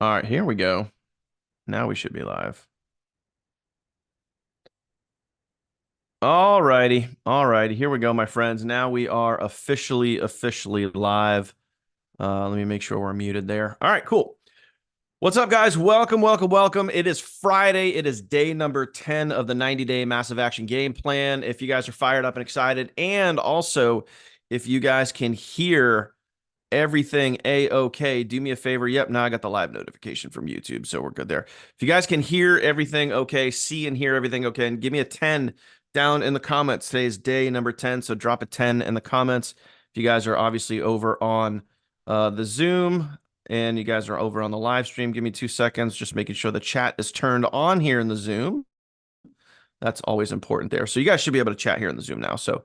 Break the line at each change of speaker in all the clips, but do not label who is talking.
All right, here we go. Now we should be live. All righty. All righty. Here we go, my friends. Now we are officially live. Let me make sure we're muted there. All right, cool. What's up, guys? Welcome. It is Friday. It is day number 10 of the 90-day massive action game plan. If you guys are fired up and excited, and also if you guys can hear everything a-okay, do me a favor. Yep, now I got the live notification from YouTube, so we're good there. If you guys can hear everything okay, see and hear everything okay, and give me a 10 down in the comments. Today is day number 10, so drop a 10 in the comments. If you guys are obviously over on the Zoom and you guys are over on the live stream, give me 2 seconds, just making sure the chat is turned on here in the Zoom. That's always important there. So you guys should be able to chat here in the Zoom now. So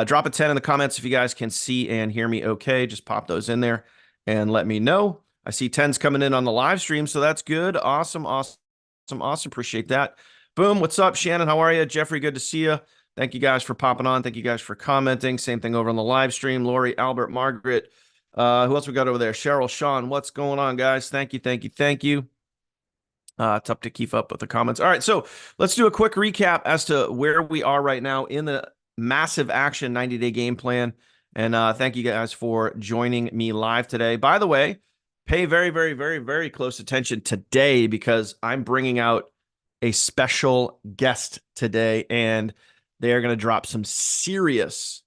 drop a 10 in the comments if you guys can see and hear me okay. Just pop those in there and let me know. I see 10s coming in on the live stream, so that's good. Awesome. Appreciate that. Boom. What's up, Shannon? How are you? Jeffrey, good to see you. Thank you guys for popping on. Thank you guys for commenting. Same thing over on the live stream. Lori, Albert, Margaret. Who else we got over there? Cheryl, Sean. What's going on, guys? Thank you. Tough to keep up with the comments. All right, so let's do a quick recap as to where we are right now in the massive action 90-day game plan. And thank you guys for joining me live today. By the way, pay very close attention today because I'm bringing out a special guest today, and they are going to drop some serious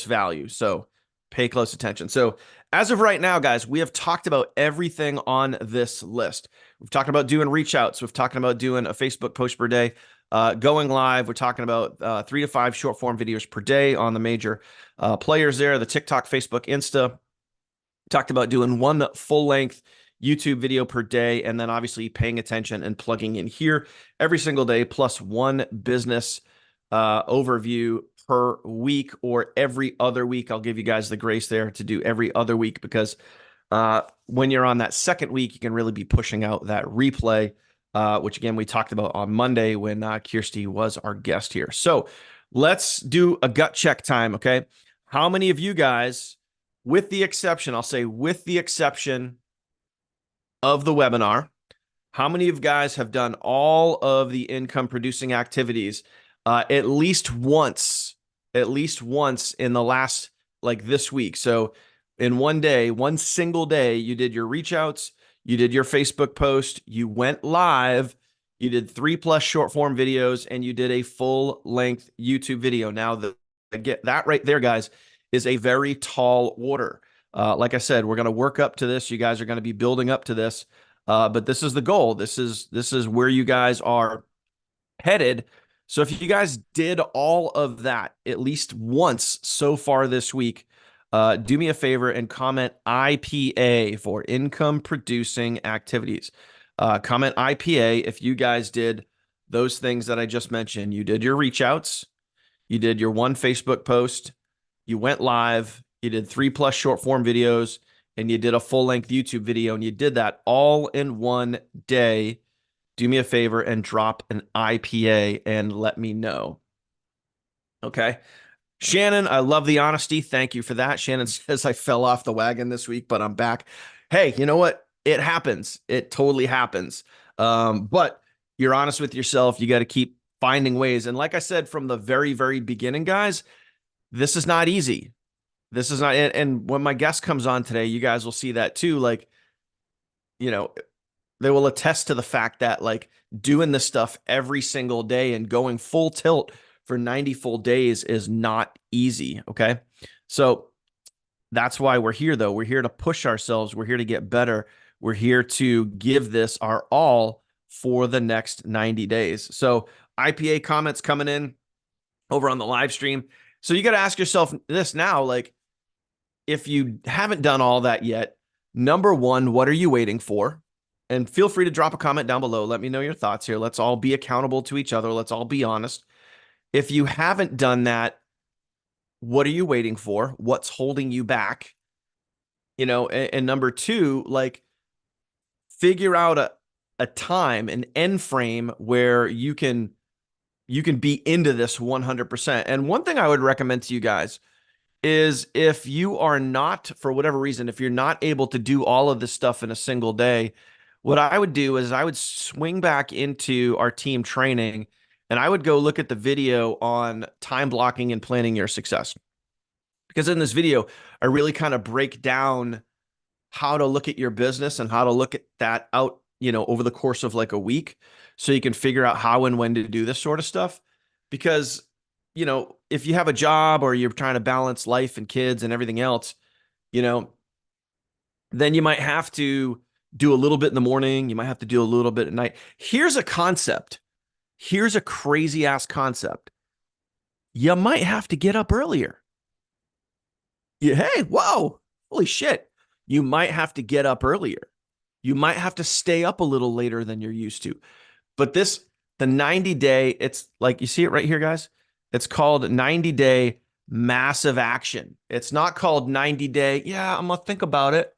value. So pay close attention. So as of right now, guys, we have talked about everything on this list. We've talked about doing reach outs. We've talked about doing a Facebook post per day, going live. We're talking about 3 to 5 short form videos per day on the major players there, the TikTok, Facebook, Insta. Talked about doing 1 full length YouTube video per day, and then obviously paying attention and plugging in here every single day, plus 1 business overview per week or every other week. I'll give you guys the grace there to do every other week because when you're on that second week, you can really be pushing out that replay, which again, we talked about on Monday when Kirsty was our guest here. So let's do a gut check time, okay? How many of you guys, with the exception, I'll say with the exception of the webinar, how many of you guys have done all of the income producing activities at least once in the last, like this week? So in one day, one single day, you did your reach outs, you did your Facebook post, you went live, you did 3+ short form videos, and you did a full length YouTube video. Now that right there, guys, is a very tall order. Like I said, we're going to work up to this. You guys are going to be building up to this. But this is the goal. This is where you guys are headed. So if you guys did all of that at least once so far this week, do me a favor and comment IPA for income producing activities. Comment IPA if you guys did those things that I just mentioned. You did your reach outs, you did your 1 Facebook post, you went live, you did 3+ short form videos, and you did a full length YouTube video, and you did that all in one day. Do me a favor and drop an IPA and let me know. Okay. Shannon, I love the honesty. Thank you for that. Shannon says I fell off the wagon this week, but I'm back. Hey, you know what? It happens. It totally happens. But you're honest with yourself. You got to keep finding ways. And like I said, from the very beginning, guys, this is not easy. This is not, and when my guest comes on today, you guys will see that too. Like, you know, they will attest to the fact that like doing this stuff every single day and going full tilt for 90 full days is not easy. Okay. So that's why we're here though. We're here to push ourselves. We're here to get better. We're here to give this our all for the next 90 days. So IPA comments coming in over on the live stream. So you got to ask yourself this now, like, if you haven't done all that yet, number 1, what are you waiting for? And feel free to drop a comment down below. Let me know your thoughts here. Let's all be accountable to each other. Let's all be honest. If you haven't done that, what are you waiting for? What's holding you back? You know, and number 2, like, figure out a time, an end frame where you can be into this 100%. And one thing I would recommend to you guys is if you are not, for whatever reason, if you're not able to do all of this stuff in a single day, what I would do is I would swing back into our team training and I would go look at the video on time blocking and planning your success. Because in this video, I really kind of break down how to look at your business and how to look at that out, over the course of like a week so you can figure out how and when to do this sort of stuff. Because, if you have a job or you're trying to balance life and kids and everything else, you know, then you might have to do a little bit in the morning, you might have to do a little bit at night. Here's a concept. Here's a crazy ass concept. You might have to get up earlier. Hey, whoa, holy shit. You might have to get up earlier. You might have to stay up a little later than you're used to. But the 90-day, it's like, you see it right here, guys? It's called 90-day massive action. It's not called 90-day, yeah, I'm going to think about it.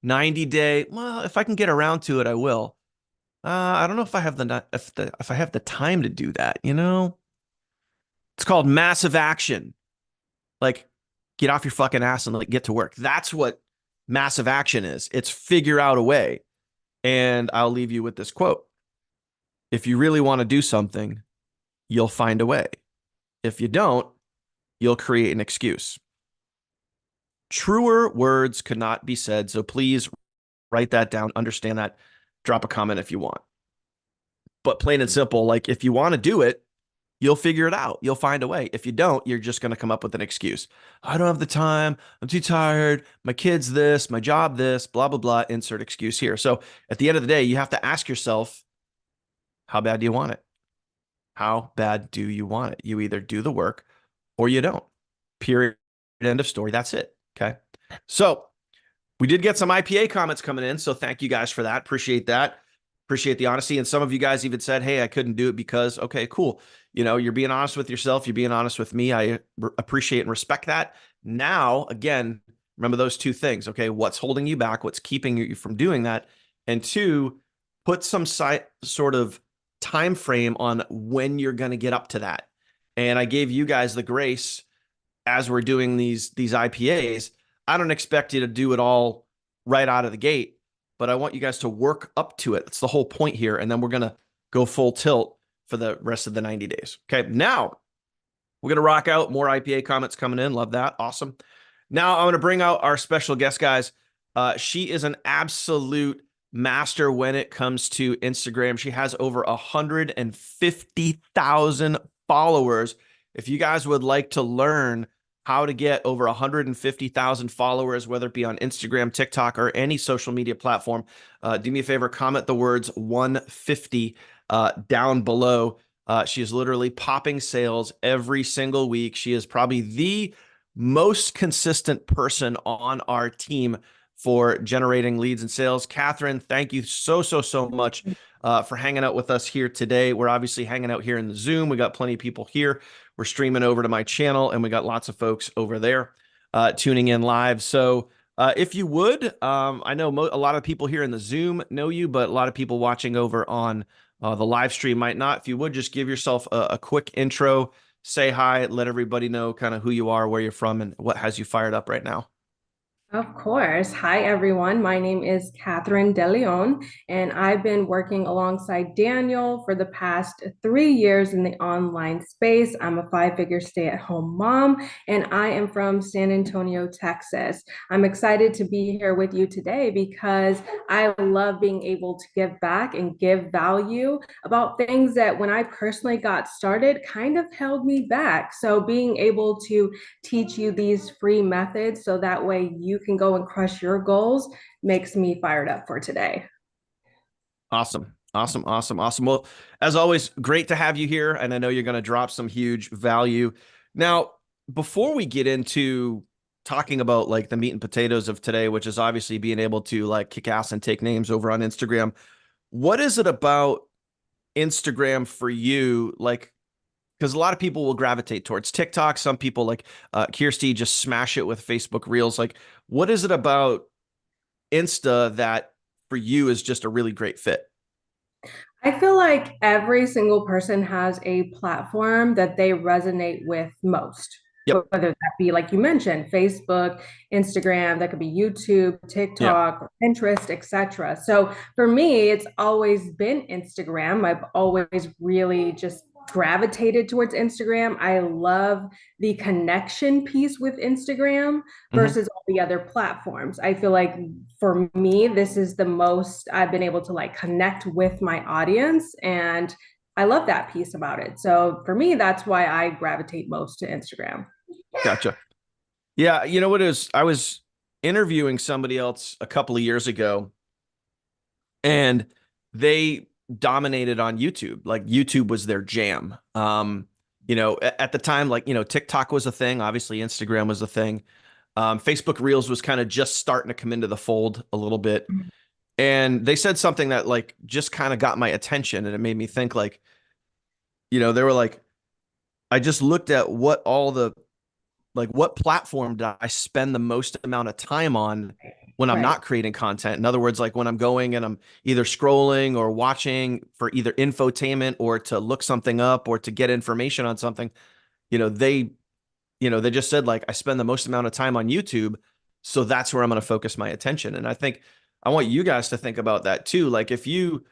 90-day, well, if I can get around to it, I will. I don't know if I have if I have the time to do that, It's called massive action. Like, get off your fucking ass and like get to work. That's what massive action is. It's figure out a way. And I'll leave you with this quote. If you really want to do something, you'll find a way. If you don't, you'll create an excuse. Truer words could not be said. So please write that down, understand that, drop a comment if you want. But plain and simple, like if you want to do it, you'll figure it out. You'll find a way. If you don't, you're just going to come up with an excuse. I don't have the time. I'm too tired. My kid's this, my job this, blah, blah, blah, insert excuse here. So at the end of the day, you have to ask yourself, how bad do you want it? How bad do you want it? You either do the work or you don't. Period. End of story. That's it. Okay. So we did get some IPA comments coming in. So thank you guys for that. Appreciate that. Appreciate the honesty. And some of you guys even said, hey, I couldn't do it because, okay, cool. You're being honest with yourself. You're being honest with me. I appreciate and respect that. Now, again, remember those two things. Okay. What's holding you back? What's keeping you from doing that? And two, put some sort of time frame on when you're going to get up to that. And I gave you guys the grace as we're doing these IPAs. I don't expect you to do it all right out of the gate, but I want you guys to work up to it. That's the whole point here. And then we're going to go full tilt for the rest of the 90 days. Okay. Now we're going to rock out. More IPA comments coming in. Love that. Awesome. Now I'm going to bring out our special guest, guys. She is an absolute master when it comes to Instagram. She has over 150,000 followers. If you guys would like to learn how to get over 150,000 followers, whether it be on Instagram, TikTok, or any social media platform, do me a favor, comment the words 150 down below. She is literally popping sales every single week. She is probably the most consistent person on our team for generating leads and sales. Catherine, thank you so much for hanging out with us here today. We're obviously hanging out here in the Zoom. We got plenty of people here. We're streaming over to my channel, and we got lots of folks over there tuning in live. So if you would, I know a lot of people here in the Zoom know you, but a lot of people watching over on the live stream might not. If you would just give yourself a quick intro, say hi, let everybody know kind of who you are, where you're from, and what has you fired up right now.
Of course. Hi, everyone. My name is Catherine De Leon, and I've been working alongside Daniel for the past 3 years in the online space. I'm a five-figure stay-at-home mom, and I am from San Antonio, Texas. I'm excited to be here with you today because I love being able to give back and give value about things that when I personally got started kind of held me back. So being able to teach you these free methods so that way you can go and crush your goals makes me fired up for today.
Awesome. Well, as always, great to have you here. And I know you're going to drop some huge value. Now, before we get into talking about like the meat and potatoes of today, which is obviously being able to like kick ass and take names over on Instagram, what is it about Instagram for you? Like, because a lot of people will gravitate towards TikTok. Some people like Kirsty just smash it with Facebook Reels. Like, what is it about Insta that for you is just a really great fit?
I feel like every single person has a platform that they resonate with most.
Yep.
whether that be, like you mentioned, Facebook, Instagram, that could be YouTube,
Yeah.
TikTok, Pinterest, etc. So for me, it's always been Instagram. I've always really just gravitated towards Instagram. I love the connection piece with Instagram
Hmm.
versus all the other platforms. I feel like for me, this is the most I've been able to like connect with my audience, and I love that piece about it. So for me, that's why I gravitate most to Instagram.
Gotcha. Yeah. You know what is, I was interviewing somebody else a couple of years ago, and they dominated on YouTube. Like YouTube was their jam. At the time, like, TikTok was a thing. Obviously, Instagram was a thing. Facebook Reels was kind of just starting to come into the fold a little bit. And they said something that like just kind of got my attention, and it made me think like, they were like, I just looked at what all the like what platform did I spend the most amount of time on when I'm
Right.
not creating content? In other words, like when I'm going and I'm either scrolling or watching for either infotainment or to look something up or to get information on something, you know, they, they just said like I spend the most amount of time on YouTube, so that's where I'm going to focus my attention. And I think I want you guys to think about that too. Like if you,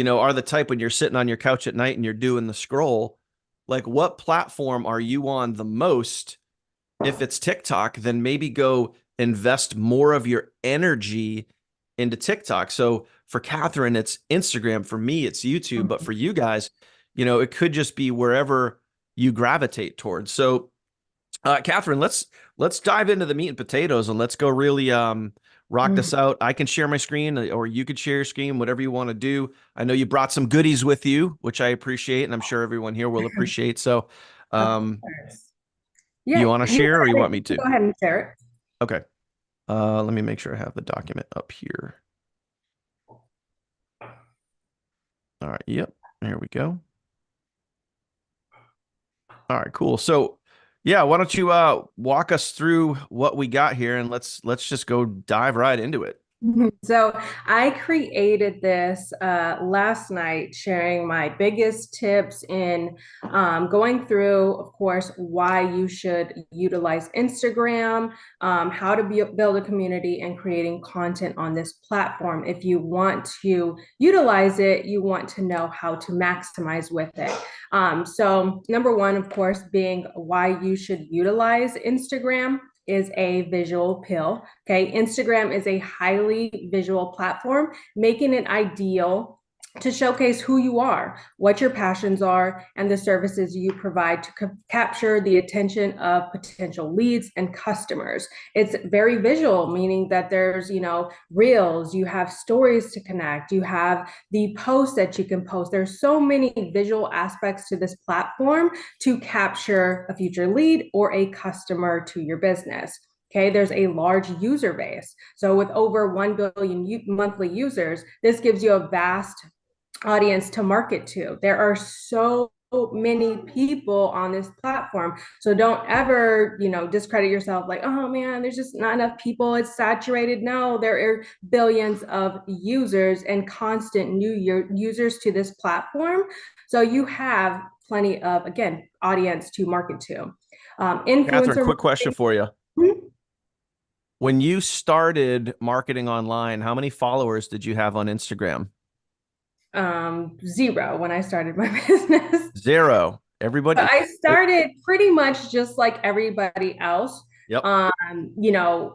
are the type when you're sitting on your couch at night and you're doing the scroll, like what platform are you on the most? If it's TikTok, then maybe go invest more of your energy into TikTok. So for Catherine, it's Instagram. For me, it's YouTube. But for you guys, it could just be wherever you gravitate towards. So, Catherine, let's dive into the meat and potatoes, and let's go really rock this out. I can share my screen, or you could share your screen, whatever you want to do. I know you brought some goodies with you, which I appreciate, and I'm sure everyone here will appreciate. So,
Of
um,
course.
you
Yeah,
want to
you
share, or you
go
want
ahead,
me
you can
to?
go ahead and share it.
Okay. Let me make sure I have the document up here. All right. Yep. There we go. All right. Cool. So, yeah, why don't you walk us through what we got here, and let's just go dive right into it.
So I created this last night, sharing my biggest tips in going through, of course, why you should utilize Instagram, how to build a community, and creating content on this platform. If you want to utilize it, you want to know how to maximize with it. So number one, of course, being why you should utilize Instagram is a visual pill. Okay, Instagram is a highly visual platform, making it ideal to showcase who you are, what your passions are, and the services you provide to capture the attention of potential leads and customers. It's very visual, meaning that there's, reels, you have stories to connect, you have the posts that you can post. There's so many visual aspects to this platform to capture a future lead or a customer to your business. Okay, there's a large user base. So with over 1 billion monthly users, this gives you a vast audience to market to. There are so many people on this platform. So don't ever, discredit yourself like, oh man, there's just not enough people. It's saturated. No, there are billions of users and constant new users to this platform. So you have plenty of, again, audience to market to.
Catherine,
Influencer
quick question for you.
marketing,
When you started marketing online, how many followers did you have on Instagram?
zero when I started my business.
Zero. Everybody.
I started pretty much just like everybody else.
Yep.
I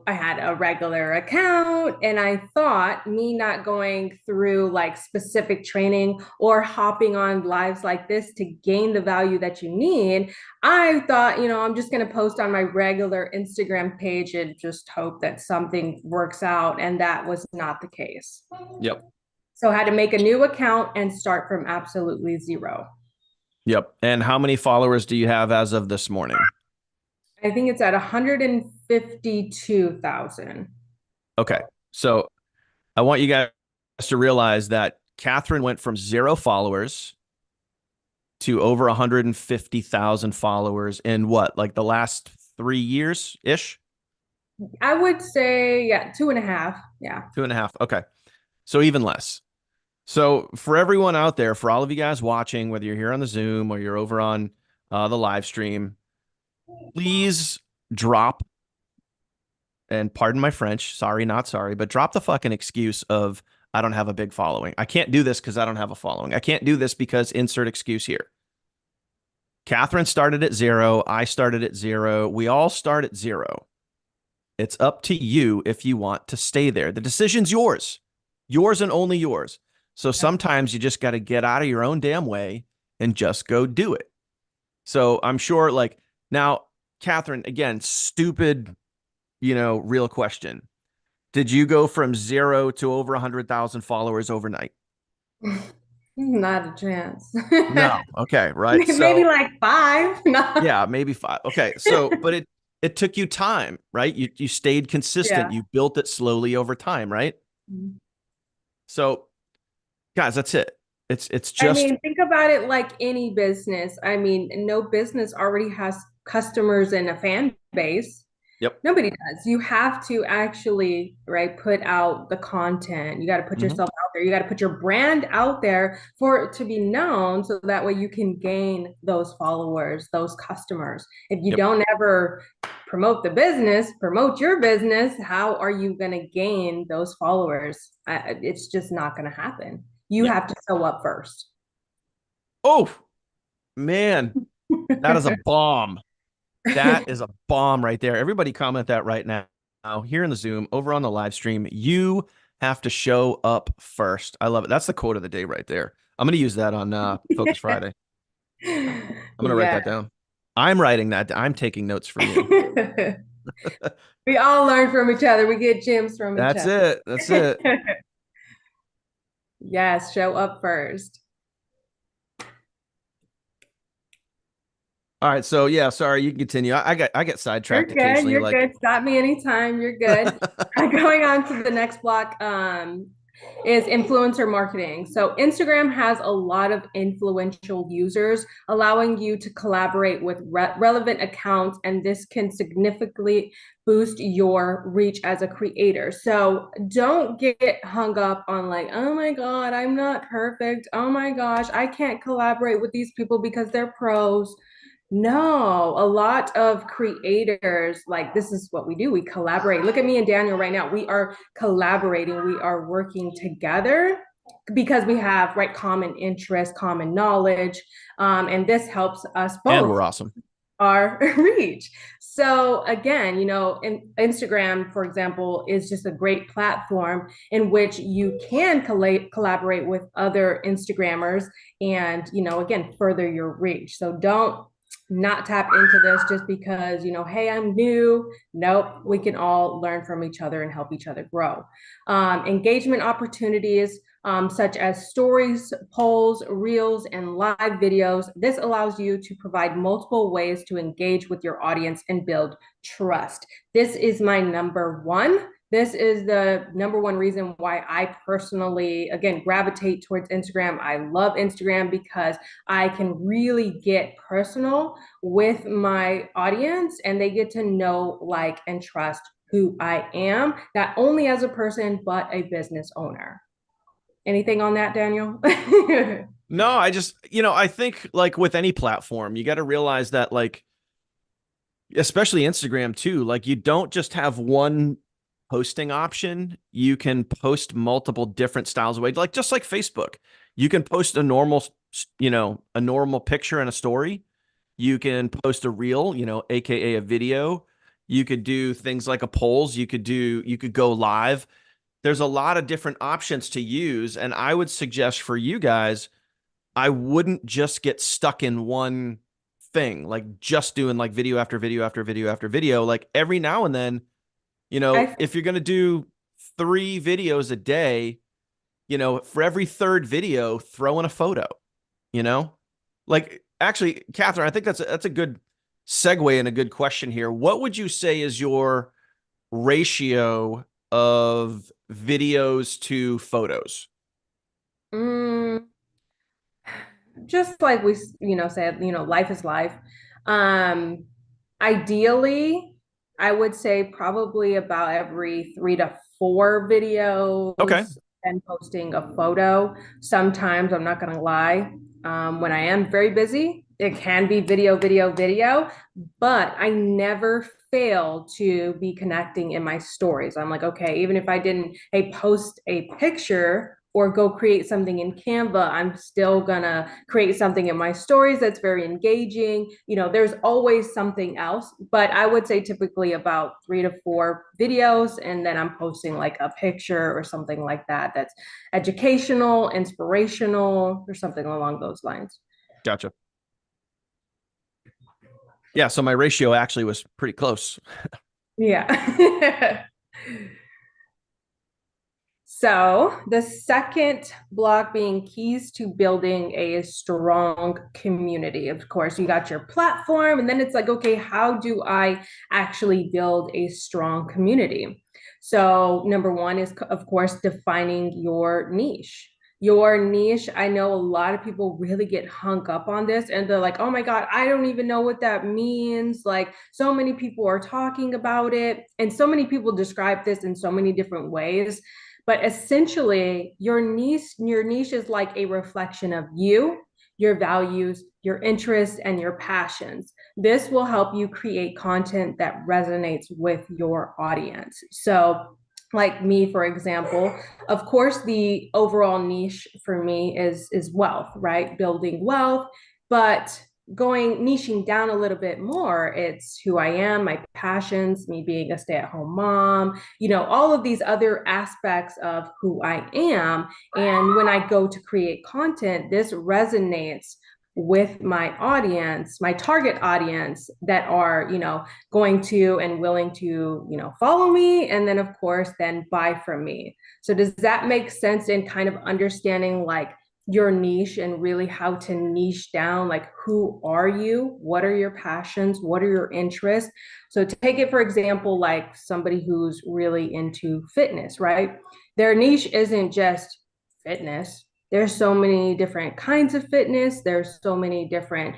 had a regular account, and I thought me not going through like specific training or hopping on lives like this to gain the value that you need, I thought, I'm just going to post on my regular Instagram page and just hope that something works out. And that was not the case.
Yep.
So I had to make a new account and start from absolutely zero.
Yep. And how many followers do you have as of this morning?
I think it's at 152,000.
Okay. So I want you guys to realize that Catherine went from 0 followers to over 150,000 followers in what, like the last 3 years ish?
I would say, yeah, two and a half. Yeah.
2.5. Okay. So even less. So for everyone out there, for all of you guys watching, whether you're here on the Zoom or you're over on the live stream, please drop, and pardon my French, sorry, not sorry, but drop the fucking excuse of I don't have a big following. I can't do this because I don't have a following. I can't do this because insert excuse here. Catherine started at zero. I started at zero. We all start at zero. It's up to you if you want to stay there. The decision's yours and only yours. So sometimes you just got to get out of your own damn way and just go do it. So I'm sure, like, now, Catherine, again, stupid, real question. Did you go from zero to over 100,000 followers overnight?
Not a chance.
No. Okay. Right.
Maybe
So,
like five. No.
yeah, maybe five. Okay. So, but it took you time, right? You stayed consistent.
Yeah.
You built it slowly over time, right? So, guys, that's it. It's
I
just,
mean, think about it like any business. I mean, no business already has customers and a fan base.
yep.
Nobody does. You have to actually, right, put out the content. You got to put
Hmm.
yourself out there. You got to put your brand out there for it to be known so that way you can gain those followers, those customers. If you
Yep.
don't ever promote the business, promote your business, how are you going to gain those followers? It's just not going to happen. You
Yep.
have to show up first.
Oh, man, that is a bomb. That is a bomb right there. Everybody comment that right now. Here in the Zoom, over on the live stream, you have to show up first. I love it. That's the quote of the day right there. I'm going to use that on Focus Friday. I'm going to write
Yeah.
that down. I'm writing that. I'm taking notes from you.
We all learn from each other. We get gems from each
That's
other.
it. That's it.
Yes, show up first.
All right. So yeah, sorry, you can continue. I get sidetracked
You're good.
occasionally.
You're
Like,
good. Stop me anytime. You're good. Going on to the next block is influencer marketing. So Instagram has a lot of influential users, allowing you to collaborate with relevant accounts, and this can significantly boost your reach as a creator. So don't get hung up on like, oh my God, I'm not perfect. Oh my gosh, I can't collaborate with these people because they're pros. No, a lot of creators, like this is what we do. We collaborate. Look at me and Daniel right now. We are collaborating. We are working together because we have right common interests, common knowledge, and this helps us
and
both
we're awesome.
our reach. So again, Instagram, for example, is just a great platform in which you can collaborate with other Instagrammers and, again, further your reach. So don't not tap into this just because, hey, I'm new. Nope, we can all learn from each other and help each other grow. Engagement opportunities such as stories, polls, reels, and live videos. This allows you to provide multiple ways to engage with your audience and build trust. This is my number one. This is the number one reason why I personally, again, gravitate towards Instagram. I love Instagram because I can really get personal with my audience and they get to know, like, and trust who I am, not only as a person, but a business owner. Anything on that, Daniel?
No, I think like with any platform, you got to realize that like especially Instagram too, like you don't just have one posting option. You can post multiple different styles of way, like just like Facebook. You can post a normal picture and a story. You can post a reel, aka a video. You could do things like a polls. You could go live. There's a lot of different options to use. And I would suggest for you guys, I wouldn't just get stuck in one thing, like just doing like video after video after video after video. Like every now and then,
I
if you're going to do 3 videos a day, for every third video, throw in a photo, you know? Like actually, Catherine, I think that's a good segue and a good question here. What would you say is your ratio of videos to photos?
mm, just like we, said, life is life. Um, Ideally, I would say probably about every 3 to 4
Okay.
videos and posting a photo. Sometimes I'm not gonna lie, when I am very busy. it can be video, video, video, but I never fail to be connecting in my stories. I'm like, okay, even if I didn't, hey, post a picture or go create something in Canva, I'm still gonna create something in my stories that's very engaging. There's always something else, but I would say typically about 3 to 4 videos, and then I'm posting like a picture or something like that that's educational, inspirational, or something along those lines.
Gotcha. Yeah, so my ratio actually was pretty close.
Yeah. So, the second block being keys to building a strong community. Of course, you got your platform, and then it's like, okay, how do I actually build a strong community? So, number one is, of course, defining your niche. Your niche, I know a lot of people really get hung up on this and they're like, oh my God, I don't even know what that means. Like, so many people are talking about it, and so many people describe this in so many different ways, but essentially your niche is like a reflection of you, your values, your interests, and your passions. This will help you create content that resonates with your audience. So like me, for example, of course the overall niche for me is wealth, right? Building wealth. But going niching down a little bit more, it's who I am, my passions, me being a stay-at-home mom, all of these other aspects of who I am. And when I go to create content, this resonates with my audience, my target audience, that are, going to and willing to, follow me, and then of course then buy from me. So does that make sense in kind of understanding like your niche and really how to niche down, like who are you, what are your passions, what are your interests? So take it for example, like somebody who's really into fitness, right? Their niche isn't just fitness. There's so many different kinds of fitness. There's so many different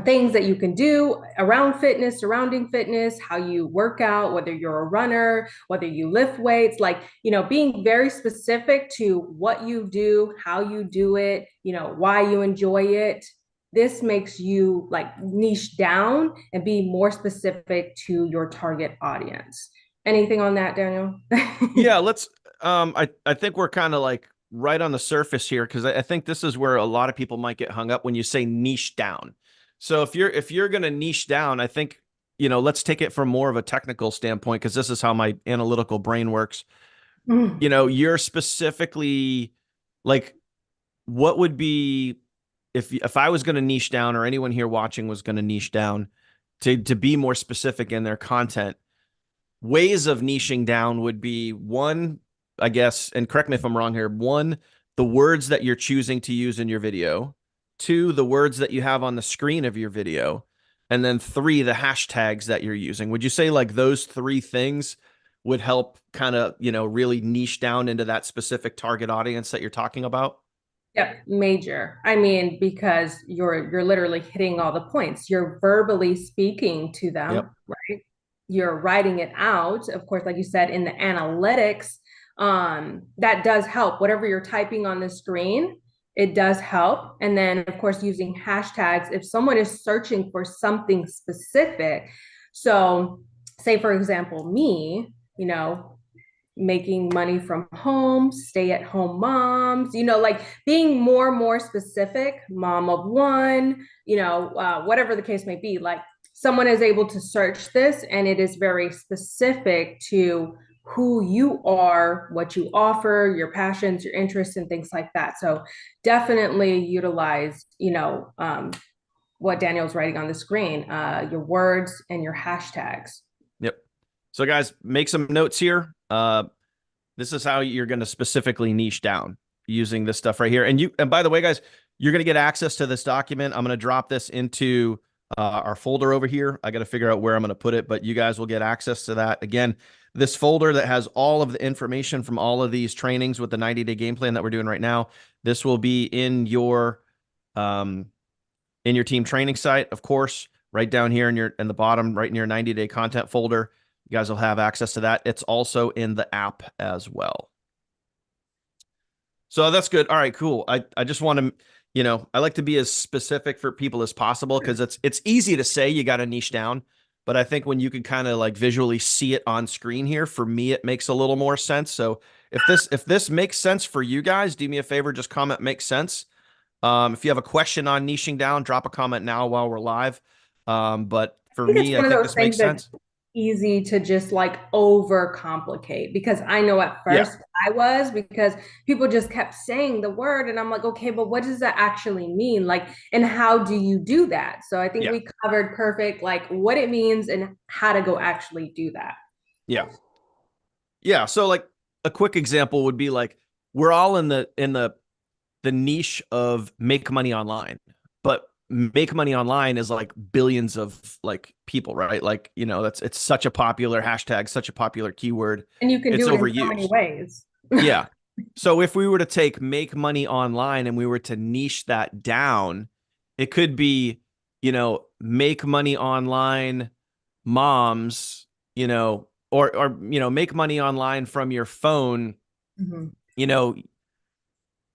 things that you can do around fitness, surrounding fitness, how you work out, whether you're a runner, whether you lift weights, like, being very specific to what you do, how you do it, why you enjoy it. This makes you like niche down and be more specific to your target audience. Anything on that, Daniel?
Yeah, let's I think we're kind of like right on the surface here because I think this is where a lot of people might get hung up when you say niche down. So if you're gonna niche down, I think, let's take it from more of a technical standpoint because this is how my analytical brain works. You're specifically like what would be if I was gonna niche down or anyone here watching was gonna niche down to be more specific in their content, ways of niching down would be one, I guess, and correct me if I'm wrong here. One, the words that you're choosing to use in your video. Two, the words that you have on the screen of your video. And then three, the hashtags that you're using. Would you say like those three things would help kind of, really niche down into that specific target audience that you're talking about?
Yep, major. I mean, because you're literally hitting all the points. You're verbally speaking to
Yep.
them, right? You're writing it out. Of course, like you said, in the analytics, that does help. Whatever you're typing on the screen, it does help. And then, of course, using hashtags. If someone is searching for something specific, so say for example, me, making money from home, stay at home moms, like being more specific, mom of one, whatever the case may be, like someone is able to search this and it is very specific to who you are, what you offer, your passions, your interests, and things like that. So definitely utilize, what Daniel's writing on the screen, your words and your hashtags.
Yep. So guys, make some notes here. This is how you're going to specifically niche down using this stuff right here. And by the way, guys, you're going to get access to this document. I'm going to drop this into our folder over here. I got to figure out where I'm going to put it, but you guys will get access to that. Again, this folder that has all of the information from all of these trainings with the 90-day game plan that we're doing right now. This will be in your team training site, of course, right down here in the bottom, right in your 90-day content folder. You guys will have access to that. It's also in the app as well. So that's good. All right, cool. I just want to, I like to be as specific for people as possible because it's easy to say you got to niche down, but I think when you can kind of like visually see it on screen here, for me it makes a little more sense. So if this makes sense for you guys, do me a favor, just comment makes sense. If you have a question on niching down, drop a comment now while we're live. But for
Think it's
me, I
one of
think
those
this makes
things that's
sense.
easy to just like overcomplicate because I know at
Yeah,
first I was because people just kept saying the word and I'm like, okay, but what does that actually mean? Like, and how do you do that? So I think
yeah,
we covered perfect like what it means and how to go actually do that.
yeah, yeah. So like a quick example would be like we're all in the niche of make money online, but make money online is like billions of like people, right? Like, that's it's such a popular hashtag, such a popular keyword.
And you can
It's
do it in so many
overused.
ways.
Yeah. So if we were to take make money online and we were to niche that down, it could be, make money online moms, or make money online from your phone,
Mhm.
you know,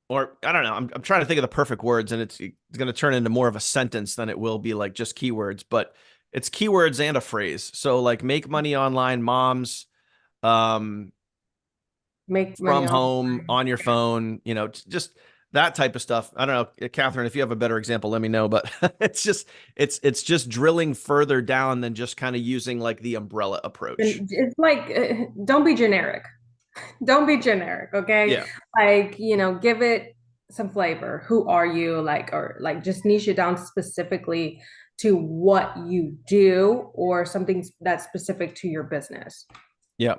or I don't know. I'm trying to think of the perfect words, and it's going to turn into more of a sentence than it will be like just keywords, but it's keywords and a phrase. So like make money online moms, um,
Make money
from home
online.
on your phone, just that type of stuff. I don't know, Catherine, if you have a better example, let me know. But it's just drilling further down than just kind of using like the umbrella approach.
And it's like, don't be generic. Don't be generic, okay?
Yeah.
Like, give it some flavor. Who are you? Like, or like just niche it down specifically to what you do or something that's specific to your business.
Yeah.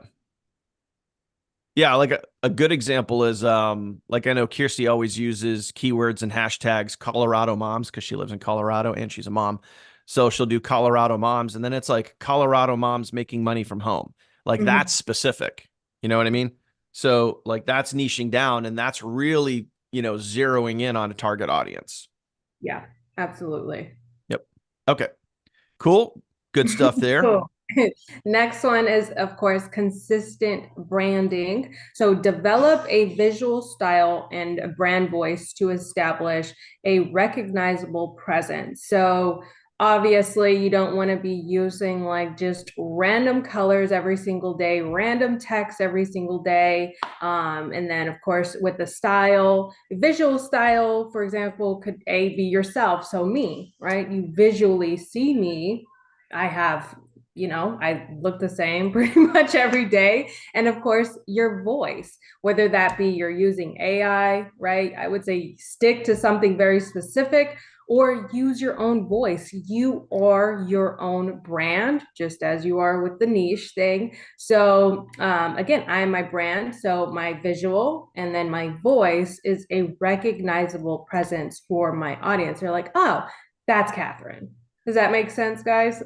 Yeah, like a good example is like I know Kirsty always uses keywords and hashtags Colorado moms because she lives in Colorado and she's a mom. So she'll do Colorado moms and then it's like Colorado moms making money from home. Like that's
Mhm.
specific. You know what I mean? So like that's niching down and that's really, zeroing in on a target audience.
Yeah, absolutely.
Yep. Okay. Cool. Good stuff there.
Cool. Next one is, of course, consistent branding. So develop a visual style and a brand voice to establish a recognizable presence. So obviously, you don't want to be using like just random colors every single day, random text every single day. And then, of course, with the style, visual style, for example, could A, be yourself. So me, right? You visually see me. I have, I look the same pretty much every day. And of course, your voice, whether that be you're using AI, right? I would say stick to something very specific or use your own voice. You are your own brand, just as you are with the niche thing. So, again, I am my brand. So, my visual and then my voice is a recognizable presence for my audience. They're like, oh, that's Catherine. Does that make sense, guys?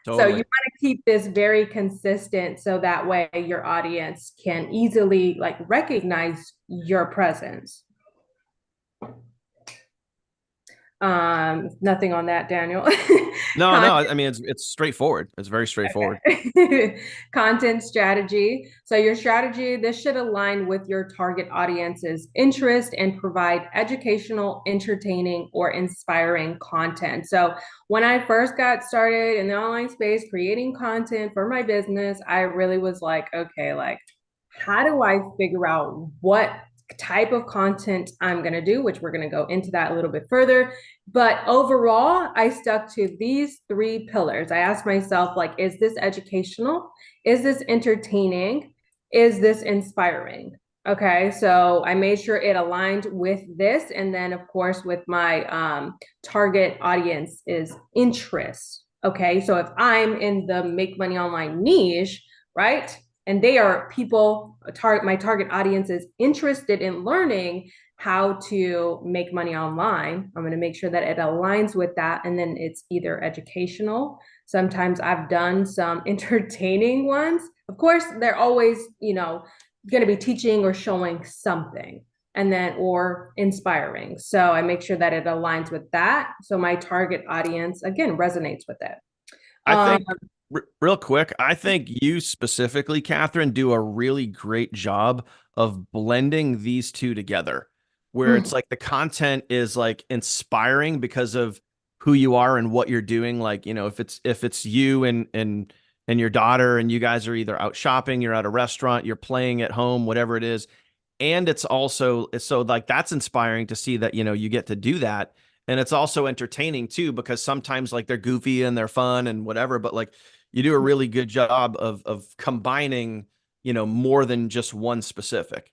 So you
Totally.
want to keep this very consistent so that way your audience can easily like recognize your presence. Nothing on that, Daniel.
No, no,
Content
I mean it's straightforward. It's very straightforward.
Okay. Content strategy. So, your strategy, this should align with your target audience's interest and provide educational, entertaining, or inspiring content. So, when I first got started in the online space creating content for my business, I really was like, okay, like, how do I figure out what type of content I'm going to do, which we're going to go into that a little bit further. But overall, I stuck to these three pillars. I asked myself, like, is this educational? Is this entertaining? Is this inspiring? Okay, so I made sure it aligned with this. And then, of course, with my target audience is interest. Okay, so if I'm in the make money online niche, right? And they are people, my target audience is interested in learning how to make money online. I'm going to make sure that it aligns with that. And then it's either educational. Sometimes I've done some entertaining ones. Of course, they're always, going to be teaching or showing something and then or inspiring. So I make sure that it aligns with that. So my target audience, again, resonates with it.
I
Um,
think real quick, I think you specifically, Catherine, do a really great job of blending these two together. where it's
Mhm.
like the content is like inspiring because of who you are and what you're doing. Like, if it's you and your daughter and you guys are either out shopping, you're at a restaurant, you're playing at home, whatever it is. And it's so like that's inspiring to see that, you get to do that. And it's also entertaining too, because sometimes like they're goofy and they're fun and whatever, but like you do a really good job of combining, more than just one specific.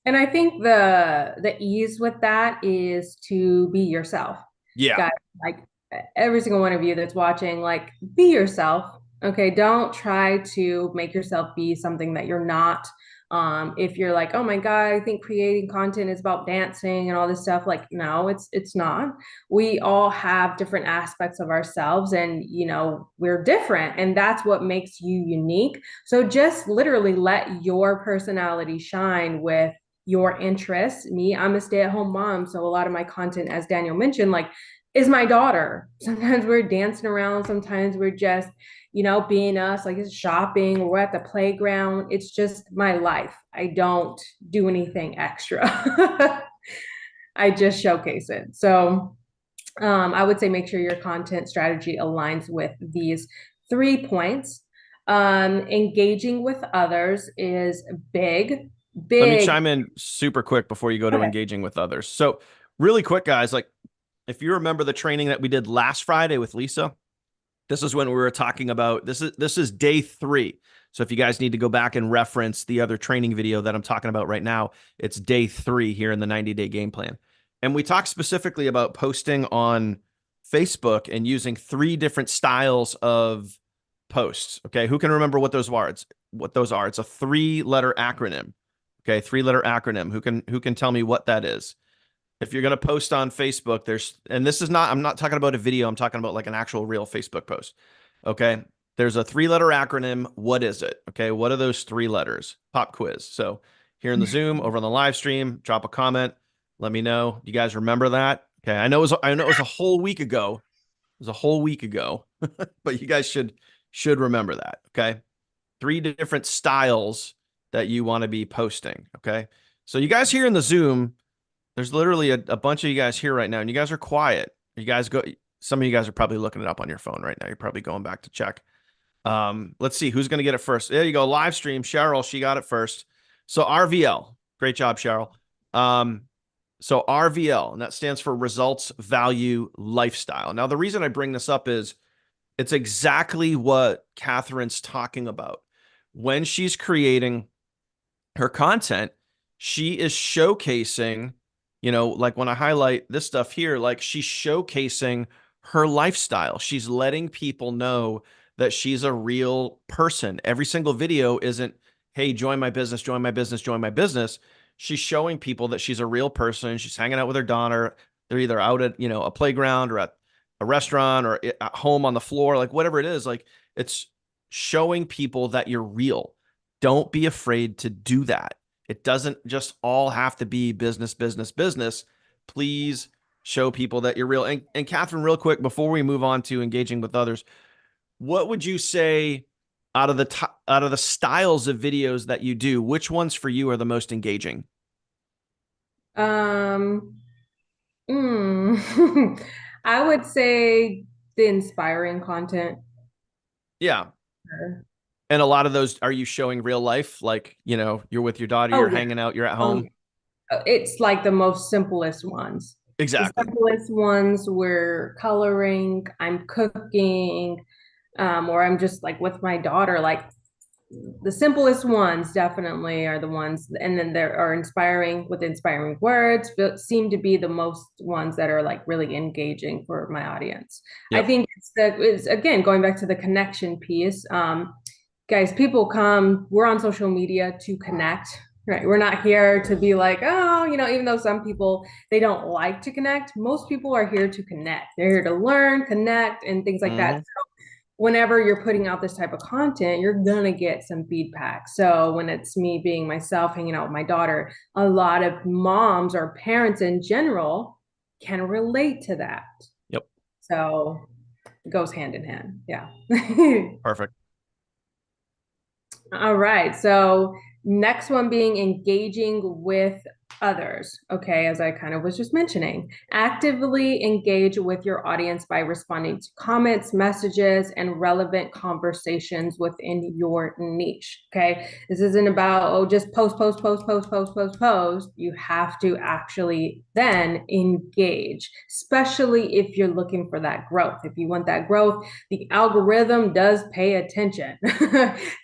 And I think the ease with that is to be yourself.
Yeah.
Guys, like every single one of you that's watching, like be yourself. Okay, don't try to make yourself be something that you're not. If you're like, oh my God, I think creating content is about dancing and all this stuff, like no, it's not. We all have different aspects of ourselves, and we're different, and that's what makes you unique. So just literally let your personality shine with your interests. Me, I'm a stay-at-home mom, so a lot of my content, as Daniel mentioned, like is my daughter. Sometimes we're dancing around, sometimes we're just, being us, like it's shopping, or we're at the playground. It's just my life. I don't do anything extra. I just showcase it. So I would say make sure your content strategy aligns with these 3 points. Engaging with others is big,
Let me
big.
chime in super quick before you go to
Okay.
engaging with others. So, really quick, guys, like if you remember the training that we did last Friday with Lisa, this is when we were talking about this is day 3. So if you guys need to go back and reference the other training video that I'm talking about right now, it's day 3 here in the 90-day game plan. And we talked specifically about posting on Facebook and using 3 different styles of posts. Okay, who can remember what those words, what those are? It's a 3-letter acronym. Okay, 3-letter acronym. Who can tell me what that is? If you're going to post on Facebook, and this is not, I'm not talking about a video, I'm talking about like an actual real Facebook post. Okay. There's a 3-letter acronym. What is it? Okay. What are those 3 letters? Pop quiz. So here in the Zoom, over on the live stream, drop a comment. Let me know. You guys remember that? Okay. I know it was a whole week ago. It was a whole week ago, but you guys should remember that. Okay. 3 different styles that you want to be posting. Okay. So you guys here in the Zoom, there's literally a bunch of you guys here right now, and you guys are quiet. You guys go. Some of you guys are probably looking it up on your phone right now. You're probably going back to check. Let's see who's going to get it first. There you go. Live stream. Cheryl, she got it first. So RVL. Great job, Cheryl. Um, so RVL, and that stands for results, value, lifestyle. Now, the reason I bring this up is it's exactly what Catherine's talking about. When she's creating her content, she is showcasing, like when I highlight this stuff here, like she's showcasing her lifestyle. She's letting people know that she's a real person. Every single video isn't, hey, join my business, join my business, join my business. She's showing people that she's a real person. She's hanging out with her daughter. They're either out at, a playground or at a restaurant or at home on the floor, like whatever it is. Like it's showing people that you're real. Don't be afraid to do that. It doesn't just all have to be business, business, business. Please show people that you're real. And Catherine, real quick, before we move on to engaging with others, what would you say out of the styles of videos that you do, which ones for you are the most engaging?
Um, I would say the inspiring content.
Yeah. And a lot of those, are you showing real life? Like, you're with your daughter, you're
Oh yeah.
hanging out, you're at
Oh
home.
yeah. It's like the most simplest ones. The
Exactly.
simplest ones were coloring, I'm cooking, or I'm just like with my daughter. Like the simplest ones definitely are the ones, and then there are inspiring with inspiring words, but seem to be the most ones that are like really engaging for my audience. I
Yep.
think it's again going back to the connection piece. Guys, people come, we're on social media to connect, right? We're not here to be like, oh, even though some people they don't like to connect, most people are here to connect. They're here to learn, connect, and things like that.
Mm-hmm.
Whenever you're putting out this type of content, you're gonna get some feedback. So when it's me being myself, hanging out with my daughter, a lot of moms or parents in general can relate to that.
Yep.
So it goes hand in hand. Yeah.
Perfect.
All right. So next one being engaging with others. Okay, as I kind of was just mentioning, actively engage with your audience by responding to comments, messages, and relevant conversations within your niche. Okay, this isn't about, oh, just post, post, post, post, post, post, post. You have to actually then engage, especially if you're looking for that growth. If you want that growth, the algorithm does pay attention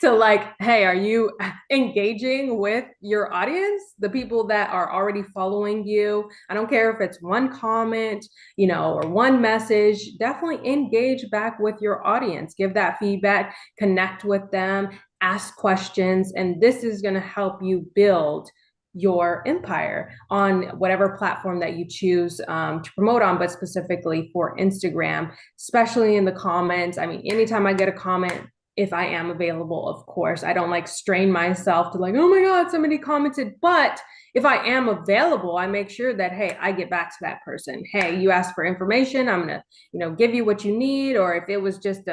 to like, hey, are you engaging with your audience, the people that are already following you? I don't care if it's one comment, or one message. Definitely engage back with your audience, give that feedback, connect with them, ask questions, and this is going to help you build your empire on whatever platform that you choose to promote on, but specifically for Instagram, especially in the comments. I mean, anytime I get a comment, if I am available, of course, I don't like strain myself to like, oh my God, somebody commented. But if I am available, I make sure that, hey, I get back to that person. Hey, you asked for information. I'm going to, give you what you need. Or if it was just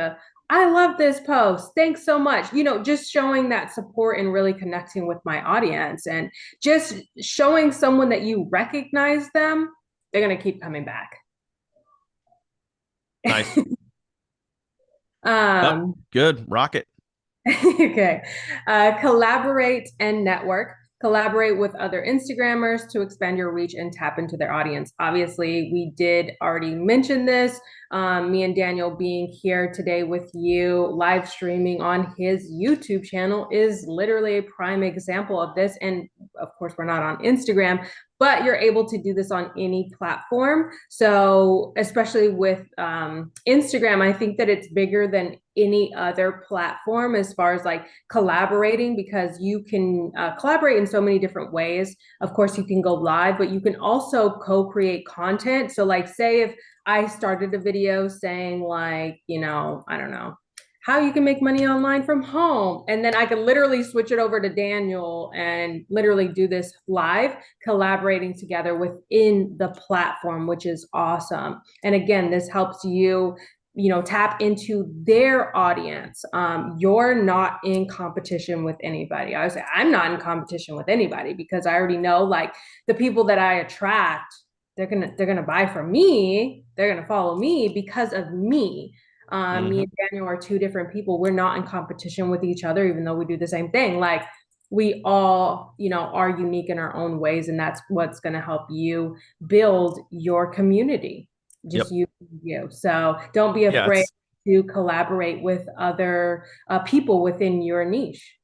I love this post. Thanks so much. Just showing that support and really connecting with my audience and just showing someone that you recognize them, they're going to keep coming back.
Nice. Oh,
um,
good. Rocket.
okay. Collaborate and network. Collaborate with other Instagrammers to expand your reach and tap into their audience. Obviously, we did already mention this. Me and Daniel being here today with you, live streaming on his YouTube channel is literally a prime example of this. And of course, we're not on Instagram, but you're able to do this on any platform. So, especially with Instagram, I think that it's bigger than any other platform as far as like collaborating, because you can collaborate in so many different ways. Of course, you can go live, but you can also co-create content. So, like, say if I started a video saying, like, I don't know, how you can make money online from home. And then I could literally switch it over to Daniel and literally do this live, collaborating together within the platform, which is awesome. And again, this helps you, tap into their audience. You're not in competition with anybody. I would say I'm not in competition with anybody because I already know, like, the people that I attract, they're gonna buy from me. They're gonna follow me because of me. Me
Hmm.
and Daniel are two different people. We're not in competition with each other, even though we do the same thing. Like, we all, are unique in our own ways, and that's what's going to help you build your community. Just
Yep.
you. So don't be
Yeah,
afraid
it's
to collaborate with other people within your niche.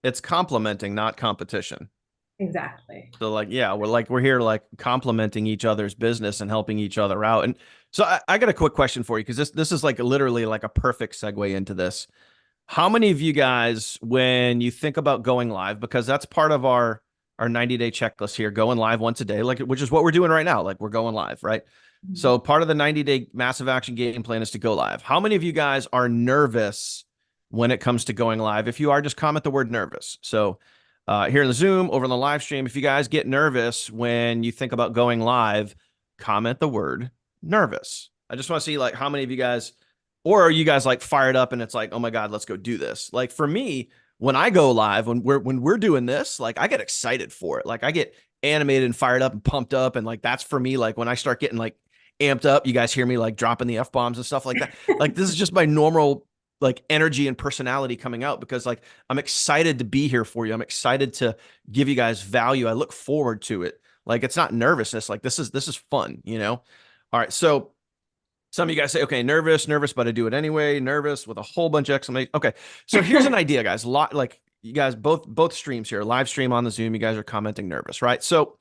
it's complementing, not competition.
Exactly.
So like, yeah, we're here like complementing each other's business and helping each other out. And so I got a quick question for you because this is like literally like a perfect segue into this. How many of you guys, when you think about going live, because that's part of our 90-day checklist here, going live once a day, like which is what we're doing right now, like we're going live, right?
Mhm.
So part of the 90-day massive action game plan is to go live. How many of you guys are nervous when it comes to going live? If you are, just comment the word nervous. So here in the Zoom, over in the live stream, if you guys get nervous when you think about going live, comment the word nervous. I just want to see like how many of you guys, or are you guys like fired up and it's like, oh my God, let's go do this. Like for me, when I go live, when we're doing this, like I get excited for it. Like I get animated and fired up and pumped up. And like that's for me, like when I start getting like amped up, you guys hear me like dropping the F-bombs and stuff like that. Like this is just my normal like energy and personality coming out because like I'm excited to be here for you. I'm excited to give you guys value. I look forward to it. Like it's not nervousness. Like this is fun, you know? All right. So some of you guys say, okay, nervous, but I do it anyway. Nervous with a whole bunch of exclamation. Okay. So here's an idea, guys. A lot like you guys both streams here, live stream on the Zoom. You guys are commenting nervous, right? So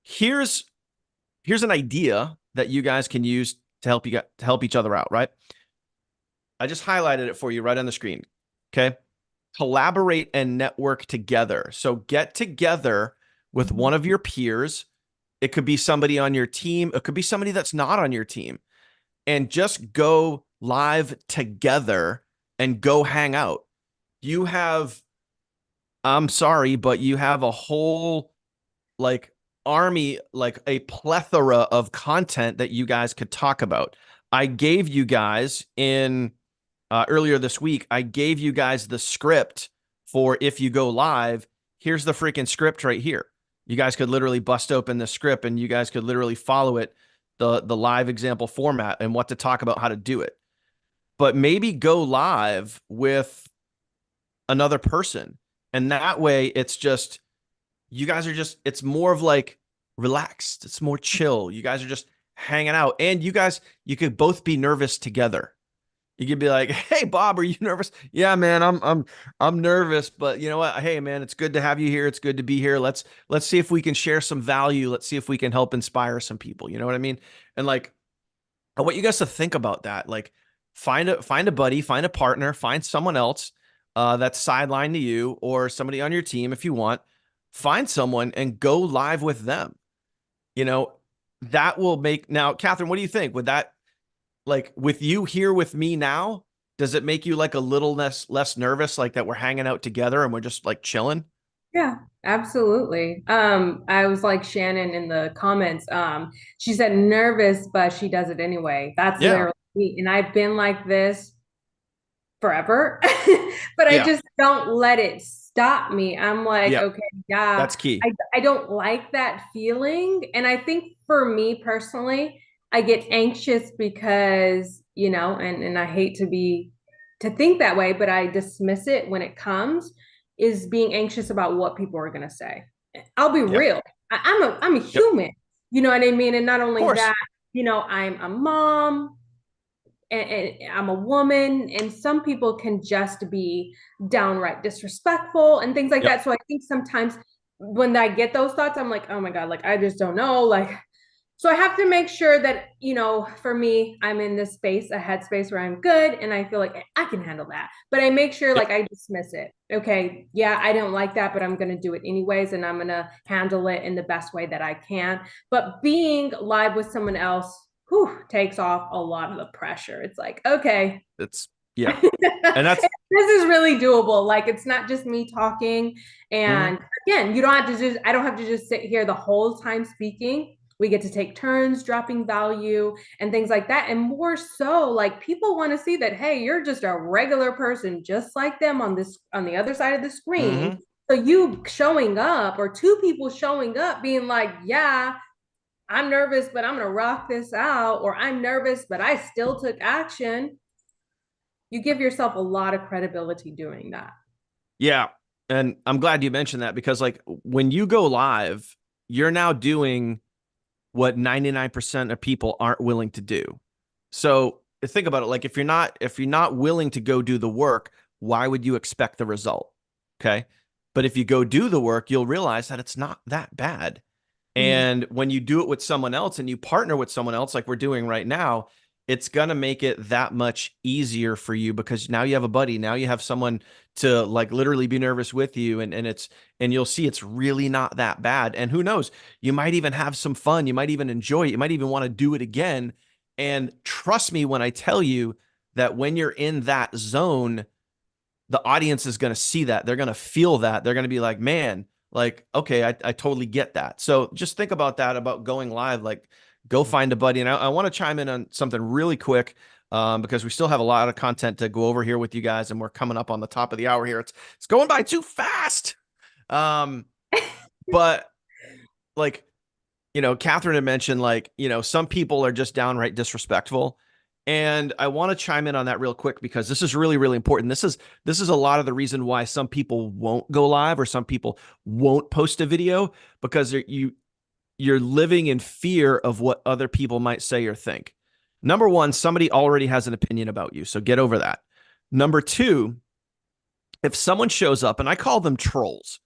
here's an idea that you guys can use to help each other out, right? I just highlighted it for you right on the screen. Okay. Collaborate and network together. So get together with one of your peers. It could be somebody on your team. It could be somebody that's not on your team and just go live together and go hang out. You have, I'm sorry, but you have a whole like army, like a plethora of content that you guys could talk about. I gave you guys in earlier this week, I gave you guys the script for if you go live. Here's the freaking script right here. You guys could literally bust open the script and you guys could literally follow it, the live example format and what to talk about, how to do it. But maybe go live with another person. And that way it's just you guys are just it's more of like relaxed. It's more chill. You guys are just hanging out. And you could both be nervous together. You could be like, "Hey Bob, are you nervous?" "Yeah, man, I'm nervous, but you know what? Hey man, it's good to have you here. It's good to be here. Let's see if we can share some value. Let's see if we can help inspire some people." You know what I mean? And like I want you guys to think about that. Like find a buddy, find a partner, find someone else that's sidelined to you or somebody on your team if you want. Find someone and go live with them. You know, that will make now, Catherine, what do you think? Would that like with you here with me now, does it make you like a little less nervous, like that we're hanging out together and we're just like chilling?
Yeah, absolutely. I was like Shannon in the comments. She said nervous, but she does it anyway. That's
Yeah.
literally me. And I've been like this forever, but I
Yeah.
just don't let it stop me. I'm like,
Yeah.
okay, yeah,
That's key.
I don't like that feeling. And I think for me personally, I get anxious because, and I hate to think that way, but I dismiss it when it comes, is being anxious about what people are gonna say. I'll be
Yep.
real. I'm a
Yep. Of
human, you know what I mean? And not only
course.
that, I'm a mom, and I'm a woman, and some people can just be downright disrespectful and things like
Yep.
that. So I think sometimes when I get those thoughts, I'm like, oh my God, like I just don't know. Like, so I have to make sure that, for me, I'm in this space, a headspace where I'm good and I feel like I can handle that. But I make sure
Yep.
like I dismiss it. Okay, yeah, I don't like that, but I'm gonna do it anyways, and I'm gonna handle it in the best way that I can. But being live with someone else, takes off a lot of the pressure. It's like, okay,
It's yeah. And that's
this is really doable. Like it's not just me talking.
mhm.
And again, you don't have to just I don't have to just sit here the whole time speaking. We get to take turns dropping value and things like that. And more so, like people want to see that, hey, you're just a regular person, just like them on the other side of the screen.
Mhm.
So you showing up or two people showing up being like, yeah, I'm nervous, but I'm gonna rock this out, or I'm nervous, but I still took action. You give yourself a lot of credibility doing that.
Yeah. And I'm glad you mentioned that because like when you go live, you're now doing what 99% of people aren't willing to do. So think about it. Like if you're not willing to go do the work, why would you expect the result? Okay. But if you go do the work, you'll realize that it's not that bad.
Mhm.
And when you do it with someone else and you partner with someone else, like we're doing right now, it's going to make it that much easier for you because now you have a buddy. Now you have someone to like literally be nervous with you. And you'll see it's really not that bad. And who knows, you might even have some fun. You might even enjoy it. You might even want to do it again. And trust me when I tell you that when you're in that zone, the audience is going to see that. They're going to feel that. They're going to be like, man, like, okay, I totally get that. So just think about that, about going live. Like, go find a buddy. And I want to chime in on something really quick because we still have a lot of content to go over here with you guys. And we're coming up on the top of the hour here. It's going by too fast. Um, but like, Catherine had mentioned like, some people are just downright disrespectful. And I want to chime in on that real quick because this is really, really important. This is a lot of the reason why some people won't go live or some people won't post a video because you're living in fear of what other people might say or think. Number one, somebody already has an opinion about you, so get over that. Number two, if someone shows up, and I call them trolls,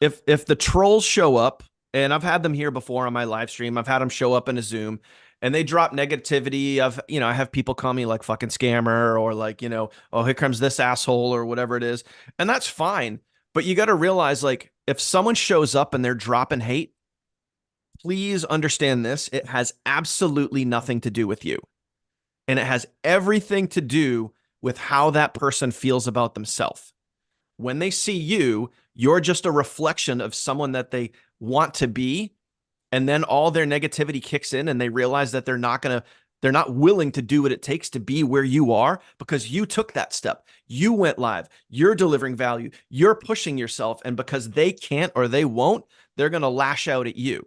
if the trolls show up, and I've had them here before on my live stream, I've had them show up in a Zoom, and they drop negativity of, I have people call me like fucking scammer or like, oh, here comes this asshole or whatever it is, and that's fine. But you got to realize, like, if someone shows up and they're dropping hate, please understand this: it has absolutely nothing to do with you, and it has everything to do with how that person feels about themselves. When they see you, you're just a reflection of someone that they want to be. And then all their negativity kicks in and they realize that they're not going to They're not willing to do what it takes to be where you are because you took that step. You went live. You're delivering value. You're pushing yourself. And because they can't or they won't, they're going to lash out at you.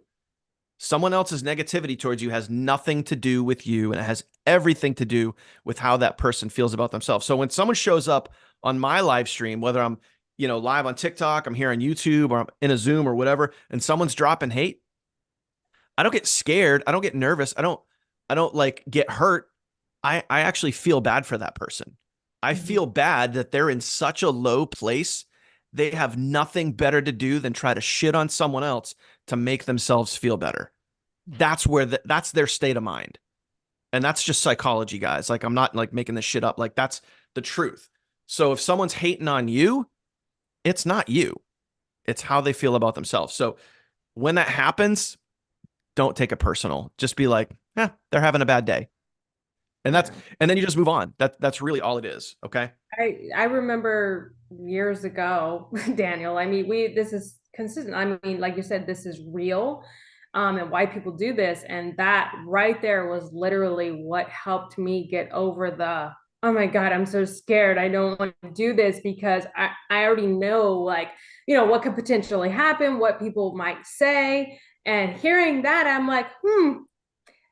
Someone else's negativity towards you has nothing to do with you, and it has everything to do with how that person feels about themselves. So when someone shows up on my live stream, whether I'm, live on TikTok, I'm here on YouTube, or I'm in a Zoom or whatever, and someone's dropping hate, I don't get scared. I don't get nervous. I don't like get hurt. I actually feel bad for that person. I
Mhm.
feel bad that they're in such a low place. They have nothing better to do than try to shit on someone else to make themselves feel better. That's their state of mind. And that's just psychology, guys. Like, I'm not like making this shit up. Like, that's the truth. So if someone's hating on you, it's not you. It's how they feel about themselves. So when that happens, don't take it personal. Just be like, they're having a bad day. And that's
Yeah.
and then you just move on. That's really all it is. Okay.
I remember years ago, Daniel. I mean, we this is consistent. I mean, like you said, this is real, and why people do this, and that right there was literally what helped me get over the, oh my God, I'm so scared. I don't want to do this because I already know, like, what could potentially happen, what people might say. And hearing that, I'm like,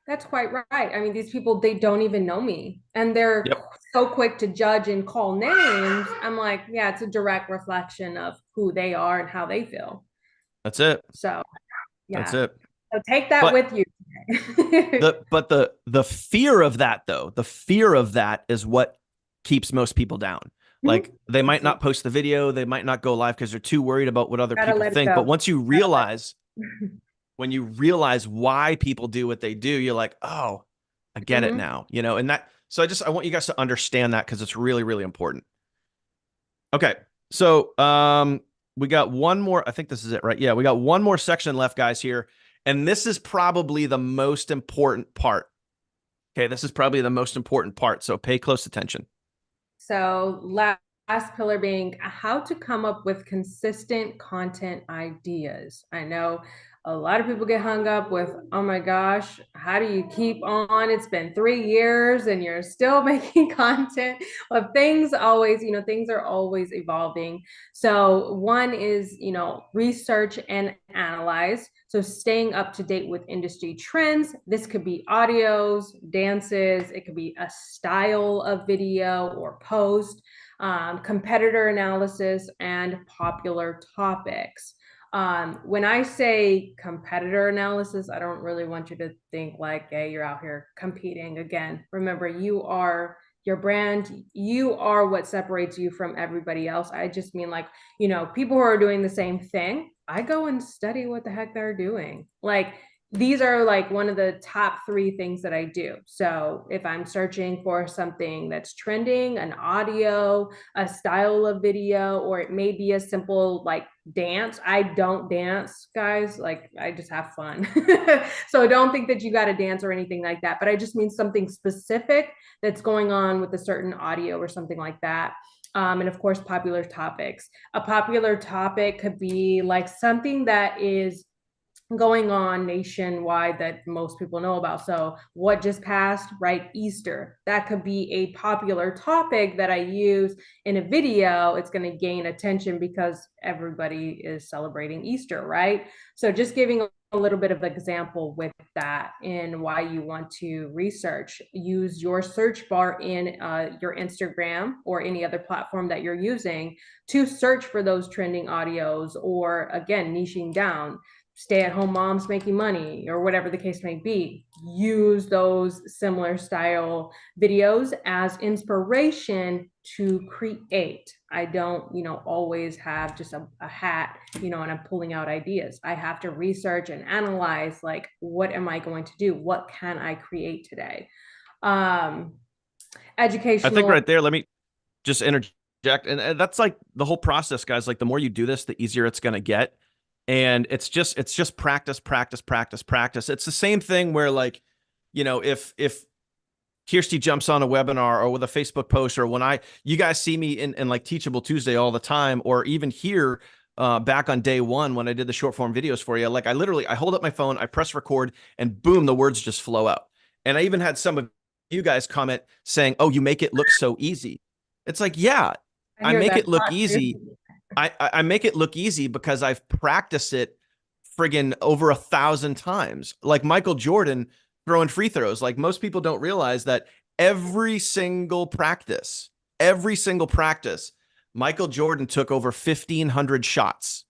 that's quite right. I mean, these people, they don't even know me, and they're
Yep.
so quick to judge and call names. I'm like, yeah, it's a direct reflection of who they are and how they feel.
That's it.
So,
That's
yeah.
it.
So take that
But
with you today.
the fear of that though, the fear of that is what keeps most people down. Like, they might not
Absolutely.
post the video, they might not go live because they're too worried about what other
Gotta
people
let it
think. But
go.
once you
Gotta let
realize when you realize why people do what they do, you're like, oh, I
it.
get it now, and that, so I want you guys to understand that because it's really, really important. Okay. So, we got one more, I think this is it, right? Yeah, we got one more section left, guys, here. And this is probably the most important part. Okay, this is probably the most important part. So pay close attention.
So, last pillar being how to come up with consistent content ideas. I know a lot of people get hung up with, oh my gosh, how do you keep on? It's been 3 years and you're still making content. But things always, things are always evolving. So, one is, research and analyze. So, staying up to date with industry trends. This could be audios, dances, it could be a style of video or post, competitor analysis, and popular topics. When I say competitor analysis, I don't really want you to think like, hey, you're out here competing. Again, remember, you are your brand, you are what separates you from everybody else. I just mean, like, people who are doing the same thing, I go and study what the heck they're doing. Like, these are like one of the top three things that I do. So if I'm searching for something that's trending, an audio, a style of video, or it may be a simple like dance. I don't dance, guys. Like, I just have fun. So don't think that you got to dance or anything like that. But I just mean something specific that's going on with a certain audio or something like that. And of course, popular topics. A popular topic could be like something that is going on nationwide that most people know about. So, what just passed, right? Easter. That could be a popular topic that I use in a video. It's going to gain attention because everybody is celebrating Easter, right? So, just giving a little bit of example with that and why you want to research. Use your search bar in your Instagram or any other platform that you're using to search for those trending audios, or again, niching down, stay-at-home moms making money, or whatever the case may be. Use those similar style videos as inspiration to create. I don't, always have just a hat, and I'm pulling out ideas. I have to research and analyze, like, what am I going to do? What can I create today? Um,
I think
educational.
right there, let me just interject. And that's like the whole process, guys. Like, the more you do this, the easier it's going to get. And it's just practice, practice, practice, practice. It's the same thing where, like, if Kirsty jumps on a webinar or with a Facebook post, or when you guys see me in like Teachable Tuesday all the time, or even here, back on day one when I did the short form videos for you, like, I hold up my phone, I press record, and boom, the words just flow out. And I even had some of you guys comment saying, "Oh, you make it look so easy." It's like, yeah,
I
I
hear
make
that
it
a
look
lot
easy.
too.
I make it look easy because I've practiced it friggin' over 1,000 times. Like Michael Jordan throwing free throws. Like most people don't realize that every single every single practice, Michael Jordan took over 1,500 shots.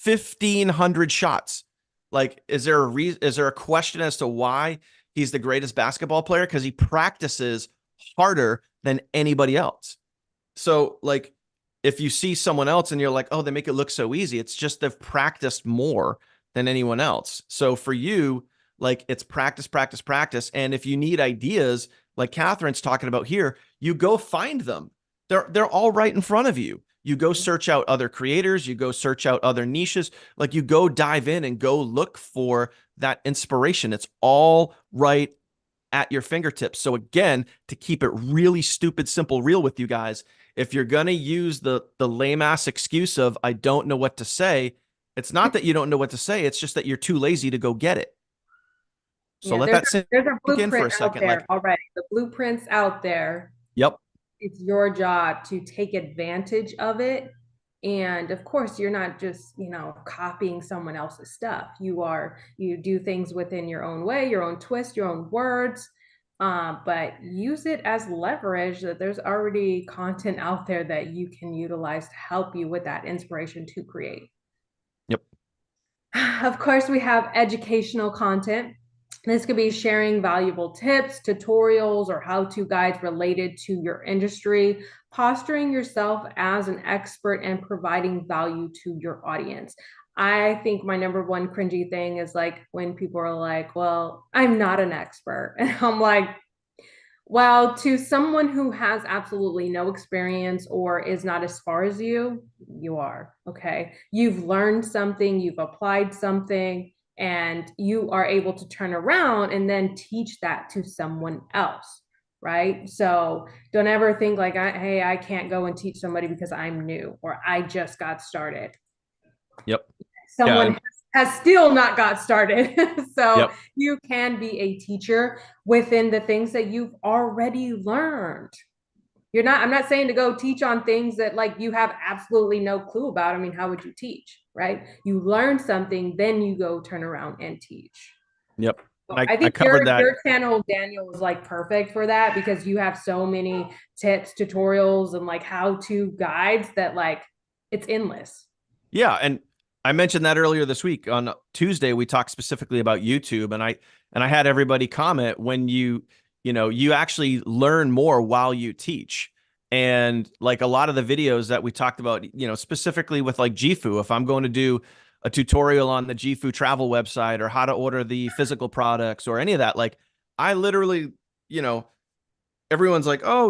1,500 shots. Like, is there a reason? Is there a question as to why he's the greatest basketball player? Because he practices harder than anybody else. So, like, if you see someone else and you're like, oh, they make it look so easy, it's just they've practiced more than anyone else. So for you, like, it's practice, practice, practice. And if you need ideas, like Catherine's talking about here, you go find them. They're all right in front of you. You go search out other creators, you go search out other niches, like you go dive in and go look for that inspiration. It's all right at your fingertips. So again, to keep it really stupid, simple, real with you guys, if you're gonna use the lame ass excuse of I don't know what to say, it's not that you don't know what to say. It's just that you're too lazy to go get it. So
Yeah,
let that sink
there's a
in for
blueprint
a
out
second.
there
Like,
already. The blueprint's out there.
yep,
It's your job to take advantage of it. And of course, you're not just, copying someone else's stuff. You do things within your own way, your own twist, your own words, but use it as leverage that there's already content out there that you can utilize to help you with that inspiration to create.
yep,
Of course, we have educational content. This could be sharing valuable tips, tutorials, or how to guides related to your industry, posturing yourself as an expert and providing value to your audience. I think my number one cringy thing is like when people are like, well, I'm not an expert. And I'm like, well, to someone who has absolutely no experience or is not as far as you are, okay? You've learned something, you've applied something, and you are able to turn around and then teach that to someone else, right? So don't ever think like, hey, I can't go and teach somebody because I'm new or I just got started.
yep, yeah,
Someone has still not got started. So
yep,
you can be a teacher within the things that you've already learned. I'm not saying to go teach on things that like you have absolutely no clue about. I mean, how would you teach, right? You learn something, then you go turn around and teach.
yep.
So
And
I
I
think
covered that.
your channel, Daniel, is like perfect for that because you have so many tips, tutorials, and like how-to guides that like it's endless.
Yeah, and I mentioned that earlier this week on Tuesday. We talked specifically about YouTube, and I had everybody comment when you actually learn more while you teach. And like a lot of the videos that we talked about, specifically with like Gifu, if I'm going to do a tutorial on the Gifu travel website or how to order the physical products or any of that, like I literally, you know, everyone's like, oh,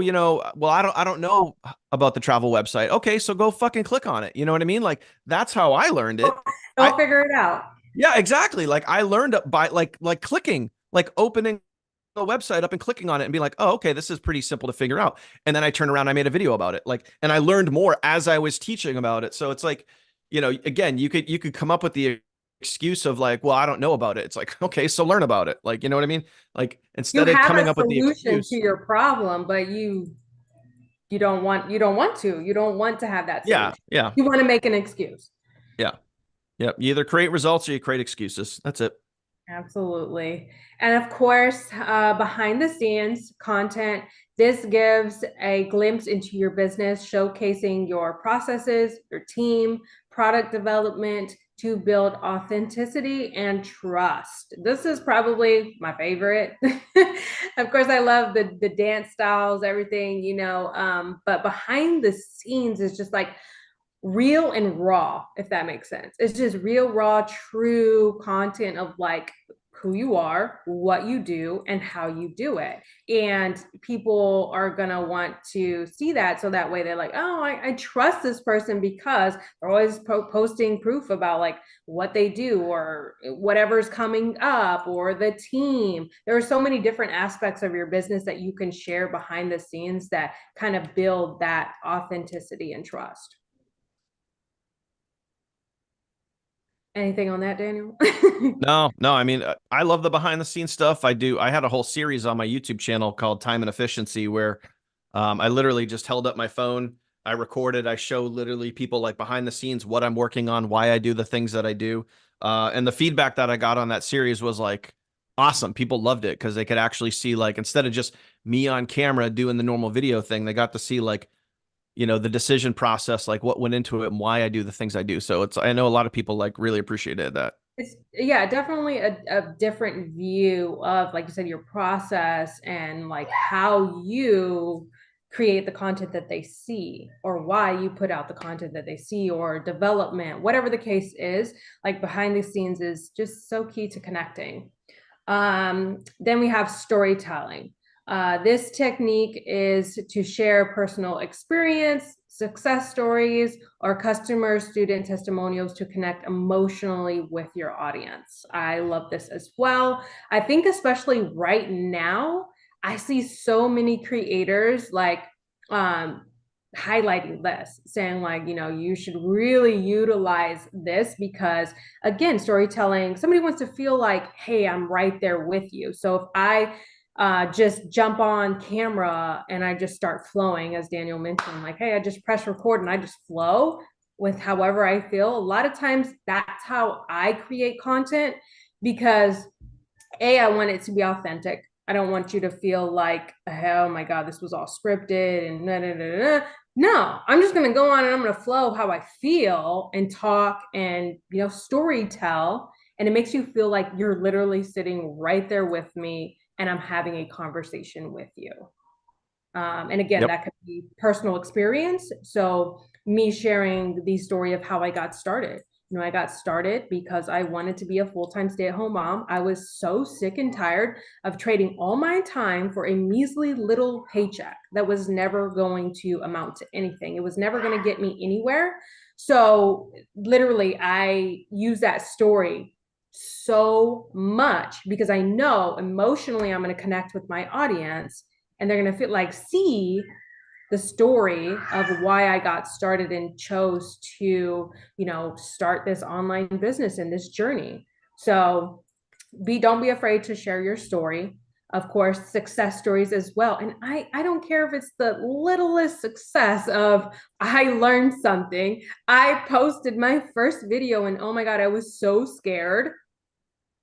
well, I don't know about the travel website. Okay, so go fucking click on it. You know what I mean? Like that's how I learned it. I
Go figure it out.
Yeah, exactly. Like I learned by like clicking, like opening the website up and clicking on it and be like, oh, okay, this is pretty simple to figure out. And then I turned around, I made a video about it. Like, and I learned more as I was teaching about it. So it's like, again, you could come up with the excuse of like, well, I don't know about it. It's like, okay, so learn about it. Like, you know what I mean? Like
You
instead of
have
coming
a
up with the
solution to
excuse,
your problem, but you don't want to have that
yeah,
solution.
yeah,
You want to make an excuse.
yeah, yeah. You either create results or you create excuses. That's it.
Absolutely. And of course, behind the scenes content, this gives a glimpse into your business, showcasing your processes, your team, product development to build authenticity and trust. This is probably my favorite. Of course, I love the dance styles, everything, but behind the scenes is just like real and raw, if that makes sense. It's just real, raw, true content of like who you are, what you do, and how you do it. And people are going to want to see that. So that way they're like, oh, I trust this person because they're always posting proof about like what they do or whatever's coming up or the team. There are so many different aspects of your business that you can share behind the scenes that kind of build that authenticity and trust. Anything on that, Daniel?
No, no, I mean, I love the behind the scenes stuff. I do. I had a whole series on my YouTube channel called Time and Efficiency where I literally just held up my phone. I recorded, I show literally people like behind the scenes what I'm working on, why I do the things that I do. And the feedback that I got on that series was like awesome. People loved it because they could actually see, like, instead of just me on camera doing the normal video thing, they got to see like, the decision process, like what went into it and why I do the things I do. So I know a lot of people like really appreciated that.
It's yeah, definitely a different view of, like you said, your process and like how you create the content that they see or why you put out the content that they see or development, whatever the case is, like behind the scenes is just so key to connecting. Then we have storytelling. This technique is to share personal experience, success stories, or customer student testimonials to connect emotionally with your audience. I love this as well. I think, especially right now, I see so many creators like um, highlighting this, saying, like, you should really utilize this because again, storytelling, somebody wants to feel like, hey, I'm right there with you. So if I just jump on camera and I just start flowing, as Daniel mentioned, like, hey, I just press record and I just flow with however I feel. A lot of times that's how I create content because I want it to be authentic. I don't want you to feel like, oh my God, this was all scripted and nah, nah, nah, nah. No, I'm just gonna go on and I'm gonna flow how I feel and talk and story tell. And it makes you feel like you're literally sitting right there with me and I'm having a conversation with you. And again,
Yep.
that could be personal experience. So me sharing the story of how I got started. I got started because I wanted to be a full-time stay-at-home mom. I was so sick and tired of trading all my time for a measly little paycheck that was never going to amount to anything. It was never going to get me anywhere. So literally, I use that story so much because I know emotionally I'm going to connect with my audience and they're going to feel like, see the story of why I got started and chose to, start this online business and this journey. So don't be afraid to share your story. Of course, success stories as well. And I don't care if it's the littlest success of I learned something. I posted my first video and oh my God, I was so scared.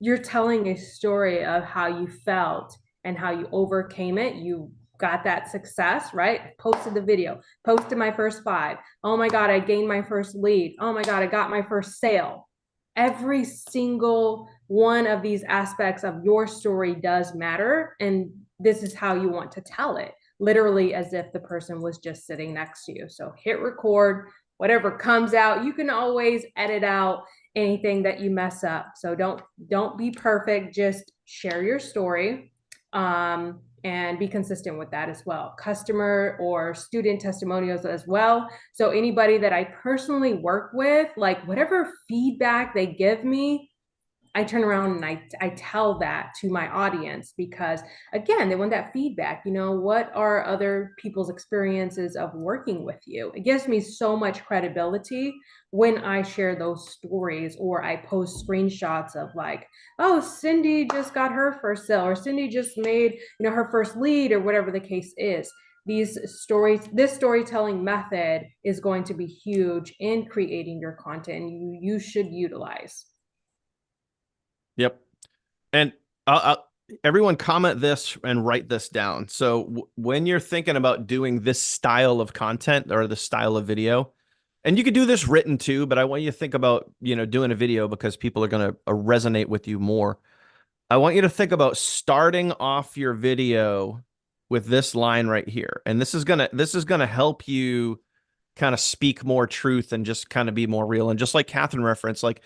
You're telling a story of how you felt and how you overcame it. You got that success, right? Posted the video, posted my first 5. Oh my God, I gained my first lead. Oh my God, I got my first sale. Every single one of these aspects of your story does matter. And this is how you want to tell it, literally as if the person was just sitting next to you. So hit record, whatever comes out, you can always edit out anything that you mess up. So don't be perfect. Just share your story, and be consistent with that as well. Customer or student testimonials as well. So anybody that I personally work with, like whatever feedback they give me, I turn around and I tell that to my audience because again, they want that feedback. What are other people's experiences of working with you? It gives me so much credibility when I share those stories or I post screenshots of like, oh, Cindy just got her first sale or Cindy just made, her first lead or whatever the case is. This storytelling method is going to be huge in creating your content. You should utilize.
Yep. And everyone comment this and write this down. So when you're thinking about doing this style of content or the style of video, and you could do this written too, but I want you to think about, doing a video because people are going to resonate with you more. I want you to think about starting off your video with this line right here. And this is gonna help you kind of speak more truth and just kind of be more real. And just like Catherine referenced, like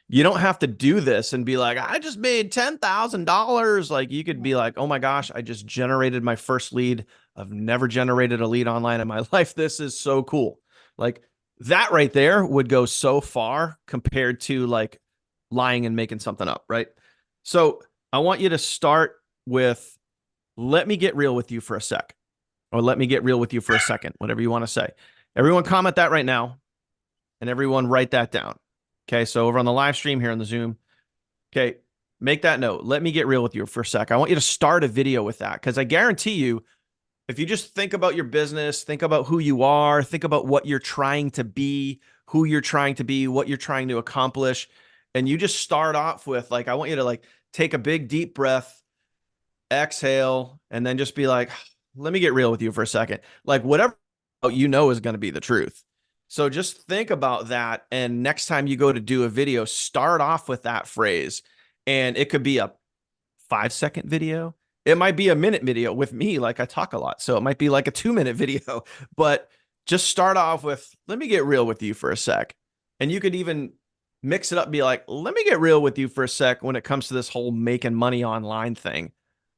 you don't have to do this and be like, I just made $10,000. Like you could be like, oh my gosh, I just generated my first lead. I've never generated a lead online in my life. This is so cool. Like that right there would go so far compared to like lying and making something up, right? So I want you to start with, let me get real with you for a sec, or let me get real with you for a second, whatever you want to say. Everyone comment that right now, and everyone write that down. Okay, so over on the live stream here on the Zoom. Okay, make that note. Let me get real with you for a sec. I want you to start a video with that because I guarantee you, if you just think about your business, think about who you are, think about what you're trying to be, who you're trying to be, what you're trying to accomplish, and you just start off with like, I want you to like take a big deep breath, exhale, and then just be like, let me get real with you for a second. Like whatever you know is going to be the truth. So just think about that. And next time you go to do a video, start off with that phrase. And it could be a 5 second video. It might be a minute video with me, like I talk a lot. So it might be like a 2 minute video, but just start off with, let me get real with you for a sec. And you could even mix it up, be like, let me get real with you for a sec when it comes to this whole making money online thing.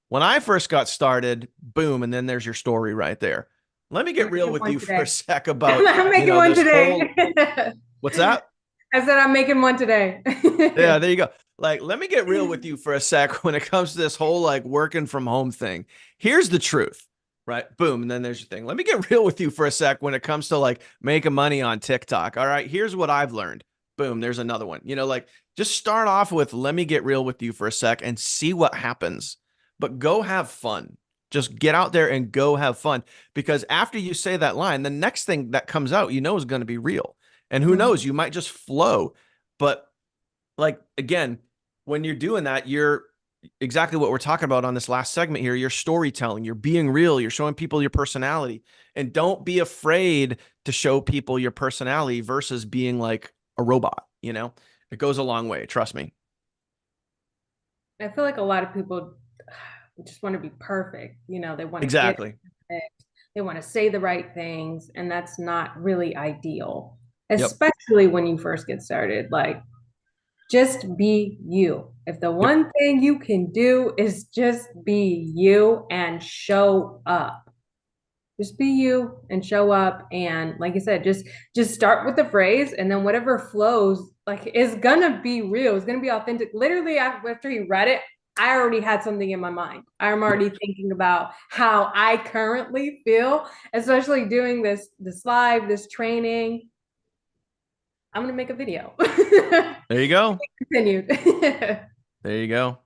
When I first got started, boom, and then there's your story right there. Let me
I'm
get real
making
with
one
you for a
today.
sec about,
I'm making one
this
today.
whole, what's that?
I said I'm making one today.
Yeah, there you go. Like, let me get real with you for a sec when it comes to this whole like working from home thing. Here's the truth, right? Boom. And then there's your thing. Let me get real with you for a sec when it comes to like making money on TikTok. All right. Here's what I've learned. Boom. There's another one. Like just start off with, let me get real with you for a sec and see what happens. But go have fun. Just get out there and go have fun. Because after you say that line, the next thing that comes out, is going to be real. And who knows,
Mhm.
you might just flow. But like again, when you're doing that, you're exactly what we're talking about on this last segment here. You're storytelling, you're being real, you're showing people your personality. And don't be afraid to show people your personality versus being like a robot. It goes a long way, trust me.
I feel like a lot of people just want to be perfect. They want to get
Exactly.
perfect. They want to say the right things, and that's not really ideal,
Yep.
especially when you first get started. Like, just be you. If the
Yep.
one thing you can do is just be you and show up. Just be you and show up, and like I said, just start with the phrase, and then whatever flows like is gonna be real, it's gonna be authentic. Literally after you read it, I already had something in my mind. I'm already
Yep.
thinking about how I currently feel, especially doing this live, this training. I'm gonna make a video.
There you go.
Continued.
There you go.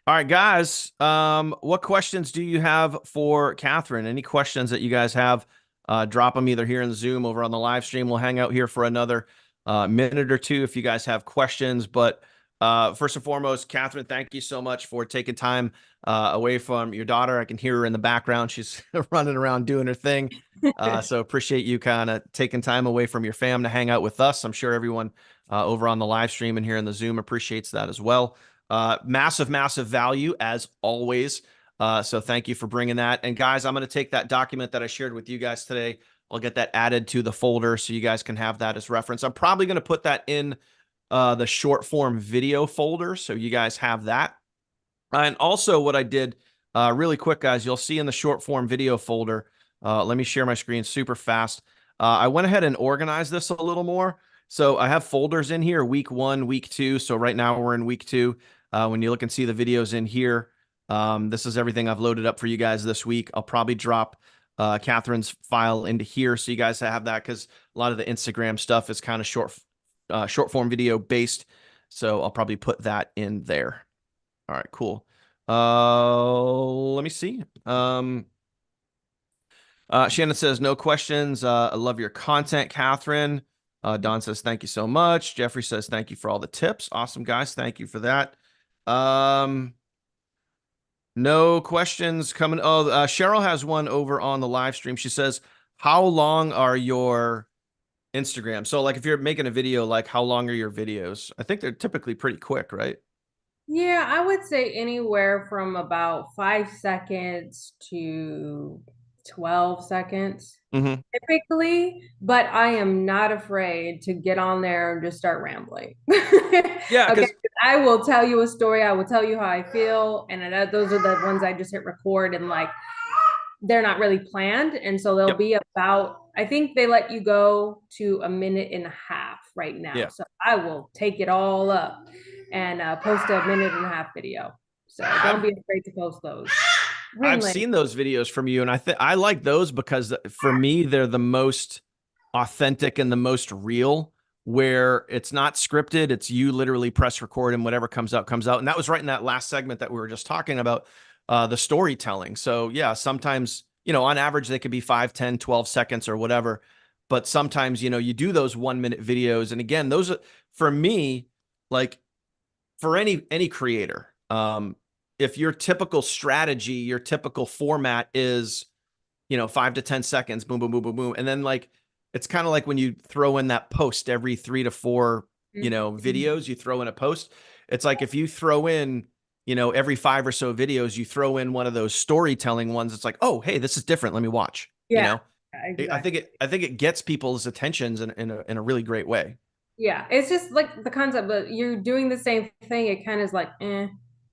All right, guys. What questions do you have for Catherine? Any questions that you guys have? Drop them either here in Zoom over on the live stream. We'll hang out here for another minute or two if you guys have questions. But first and foremost, Catherine, thank you so much for taking time away from your daughter. I can hear her in the background. She's running around doing her thing. So appreciate you kind of taking time away from your fam to hang out with us. I'm sure everyone over on the live stream and here in the Zoom appreciates that as well. Massive, massive value as always. So thank you for bringing that. And guys, I'm going to take that document that I shared with you guys today. I'll get that added to the folder so you guys can have that as reference. I'm probably going to put that in the short form video folder so you guys have that. And also what I did really quick, guys, you'll see in the short form video folder, let me share my screen super fast. I went ahead and organized this a little more. So I have folders in here, week 1, week 2. So right now we're in week 2. When you look and see the videos in here, this is everything I've loaded up for you guys this week. I'll probably drop Catherine's file into here so you guys have that because a lot of the Instagram stuff is kind of short form video based. So I'll probably put that in there. All right, cool. Let me see. Shannon says, no questions. I love your content, Catherine. Don says, thank you so much. Jeffrey says, thank you for all the tips. Awesome, guys. Thank you for that. No questions coming. Oh, Cheryl has one over on the live stream. She says, how long are your Instagram? So like if you're making a video, like how long are your videos? I think they're typically pretty quick, right?
Yeah, I would say anywhere from about 5 seconds to 12 seconds
Mm-hmm.
typically, but I am not afraid to get on there and just start rambling.
Yeah,
Okay,
because
I will tell you a story, I will tell you how I feel, and those are the ones I just hit record and like they're not really planned. And so they'll
yep,
be about, I think they let you go to a minute and a half right now.
yeah.
So I will take it all up and post a minute and a half video. So don't
I've
be afraid to post those.
I've
Greenland.
seen those videos from you, and I like those because for me they're the most authentic and the most real. where it's not scripted. It's you literally press record and whatever comes out, comes out. And that was right in that last segment that we were just talking about, the storytelling. So yeah, sometimes, on average, they could be 5, 10, 12 seconds or whatever. But sometimes, you do those 1 minute videos. And again, those are, for me, like for any creator, if your typical strategy, your typical format is, 5 to 10 seconds, boom, boom, boom, boom, boom. And then like, it's kind of like when you throw in that post every 3 to 4,
Mhm.
videos, you throw in a post. It's like if you throw in, every 5 or so videos, you throw in one of those storytelling ones. It's like, oh, hey, this is different. Let me watch,
Yeah, exactly.
I think it gets people's attentions in a really great way.
Yeah, it's just like the concept, but you're doing the same thing. It kind of is like,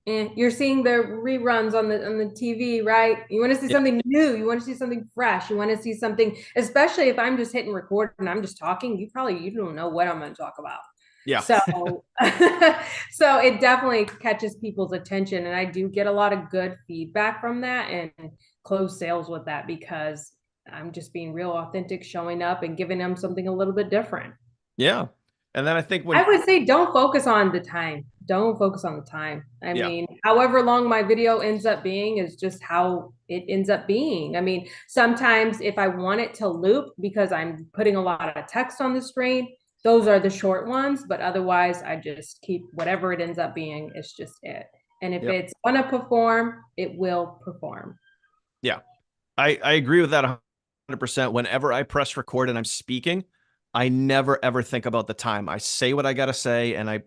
You're seeing the reruns on the TV, right? You want to see
Yeah.
something new. You want to see something fresh. You want to see something, especially if I'm just hitting record and I'm just talking. You don't know what I'm going to talk about.
Yeah.
So, so it definitely catches people's attention, and I do get a lot of good feedback from that and close sales with that because I'm just being real authentic, showing up and giving them something a little bit different.
Yeah. And then I think
I
when,
would say don't focus on the time. Don't focus on the time. I
yeah,
mean, however long my video ends up being is just how it ends up being. I mean, sometimes if I want it to loop because I'm putting a lot of text on the screen, those are the short ones. But otherwise, I just keep whatever it ends up being, it's just it. And if
yep.
it's gonna perform, it will perform.
Yeah. I agree with that 100%. Whenever I press record and I'm speaking, I never ever think about the time. I say what I got to say and I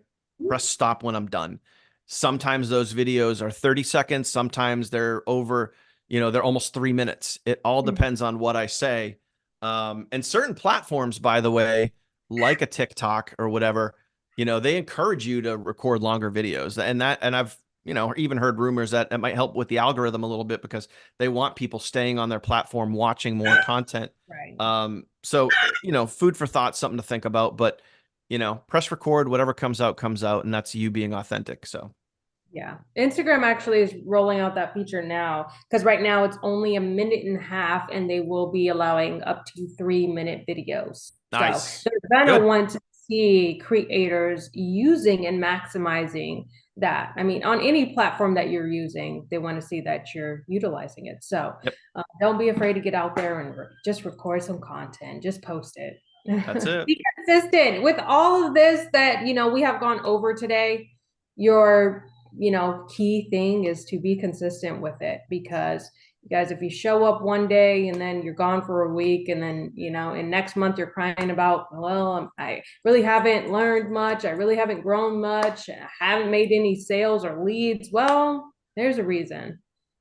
press stop when I'm done. Sometimes those videos are 30 seconds, sometimes they're over, they're almost 3 minutes. It all depends on what I say. And certain platforms, by the way, like a TikTok or whatever, they encourage you to record longer videos. And I've, even heard rumors that it might help with the algorithm a little bit because they want people staying on their platform, watching more content.
Right.
So, food for thought, something to think about, but, press record, whatever comes out, and that's you being authentic. So
Yeah. Instagram actually is rolling out that feature now because right now it's only a minute and a half and they will be allowing up to 3-minute videos. So
nice.
they're going to
Good.
want to see creators using and maximizing that. I mean, on any platform that you're using, they want to see that you're utilizing it. So
Yep.
don't be afraid to get out there and just record some content, just post it.
That's it.
Be consistent with all of this that, we have gone over today. Your key thing is to be consistent with it because guys, if you show up one day and then you're gone for a week and then, and next month you're crying about, well, I really haven't learned much. I really haven't grown much. I haven't made any sales or leads. Well, there's a reason.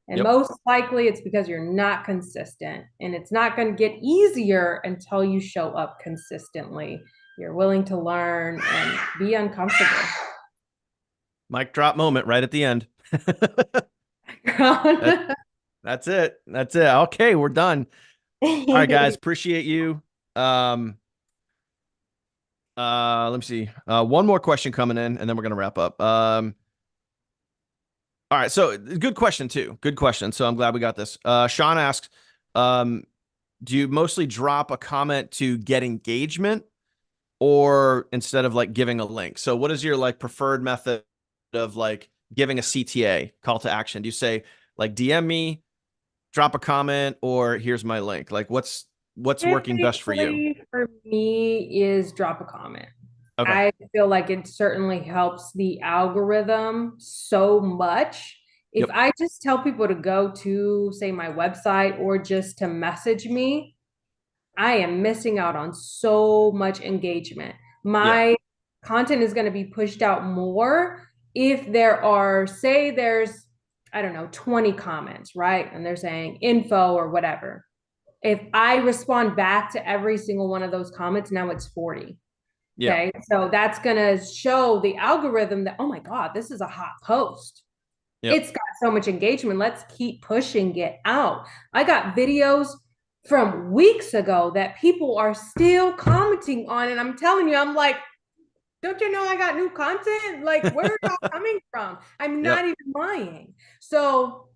And
Yep.
most likely it's because you're not consistent and it's not going to get easier until you show up consistently. You're willing to learn and be uncomfortable.
Mic drop moment right at the end. That, that's it. That's it. Okay, we're done. All right, guys. Appreciate you. Um, let me see. One more question coming in, and then we're gonna wrap up. All right. So good question too. Good question. So I'm glad we got this. Sean asks, um, do you mostly drop a comment to get engagement or instead of like giving a link? So what is your like preferred method of like giving a CTA, call to action? Do you say like DM me, drop a comment, or here's my link? Like what's working best for you?
Typically, for me, is drop a comment.
Okay.
I feel like it certainly helps the algorithm so much. If
Yep.
I just tell people to go to, say, my website or just to message me, I am missing out on so much engagement.
Yeah.
My content is going to be pushed out more if there are, say, there's, I don't know, 20 comments, right? And they're saying info or whatever. If I respond back to every single one of those comments, now it's 40.
Yeah.
Okay. So that's going to show the algorithm that, oh my God, this is a hot post.
Yep.
It's got so much engagement. Let's keep pushing it out. I got videos from weeks ago that people are still commenting on. And I'm telling you, I'm like, don't you know I got new content? Like, where are y'all coming from? I'm not
Yep.
even lying. So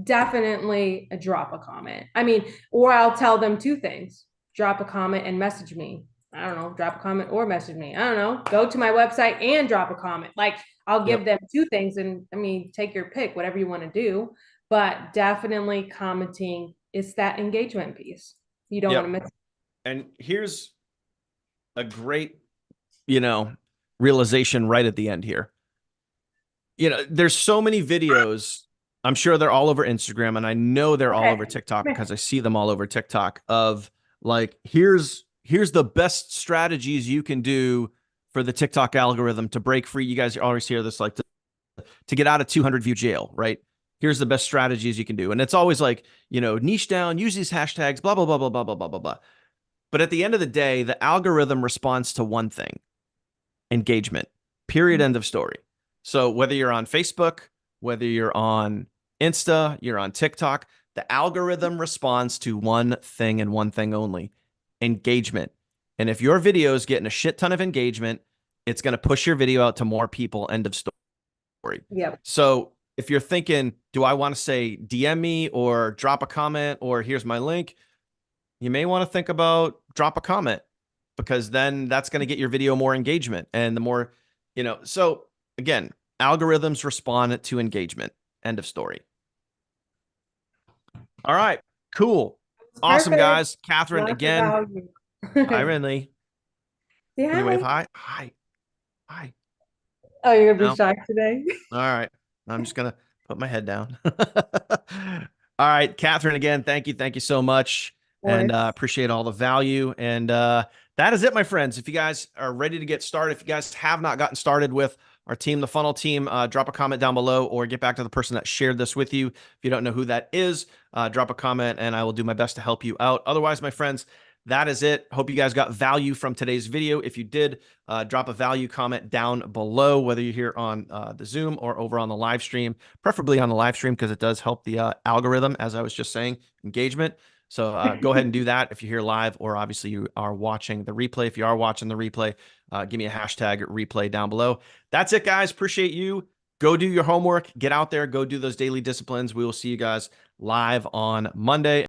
definitely drop a comment. I mean, or I'll tell them two things: drop a comment and message me. I don't know, drop a comment or message me. I don't know, go to my website and drop a comment. Like I'll give
Yep.
them two things, and I mean, take your pick, whatever you want to do. But definitely commenting is that engagement piece. You don't want
Yep.
to miss.
And here's a great, you know, realization right at the end here. There's so many videos. I'm sure they're all over Instagram, and I know they're all
Okay.
over TikTok because I see them all over TikTok of like, here's the best strategies you can do for the TikTok algorithm to break free. You guys always hear this, like to get out of 200 view jail, right? Here's the best strategies you can do. And it's always like, niche down, use these hashtags, blah, blah, blah, blah, blah, blah, blah, blah, blah. But at the end of the day, the algorithm responds to one thing: engagement. Period. End of story. So whether you're on Facebook, whether you're on Insta, you're on TikTok, the algorithm responds to one thing and one thing only: engagement. And if your video is getting a shit ton of engagement, it's going to push your video out to more people. End of story.
Yep.
So if you're thinking, do I want to say DM me or drop a comment or here's my link? You may want to think about drop a comment, because then that's going to get your video more engagement. And the more, so again, algorithms respond to engagement. End of story. All right. Cool. Awesome,
Perfect.
guys. Catherine,
Lots of
again.
value.
Hi, Renly.
Say
Can you wave
hi.
hi? Hi. Hi.
Oh, you're gonna be
No.
shy today?
All right. I'm just going to put my head down. All right. Catherine, again, thank you. Thank you so much.
Of
And
course.
appreciate all the value. And that is it, my friends. If you guys are ready to get started, if you guys have not gotten started with our team, the funnel team, drop a comment down below or get back to the person that shared this with you. If you don't know who that is, drop a comment and I will do my best to help you out. Otherwise, my friends, that is it. Hope you guys got value from today's video. If you did, drop a value comment down below, whether you're here on the Zoom or over on the live stream, preferably on the live stream because it does help the algorithm, as I was just saying, engagement. So go ahead and do that if you're here live, or obviously you are watching the replay. If you are watching the replay, give me a hashtag replay down below. That's it, guys. Appreciate you. Go do your homework. Get out there. Go do those daily disciplines. We will see you guys live on Monday.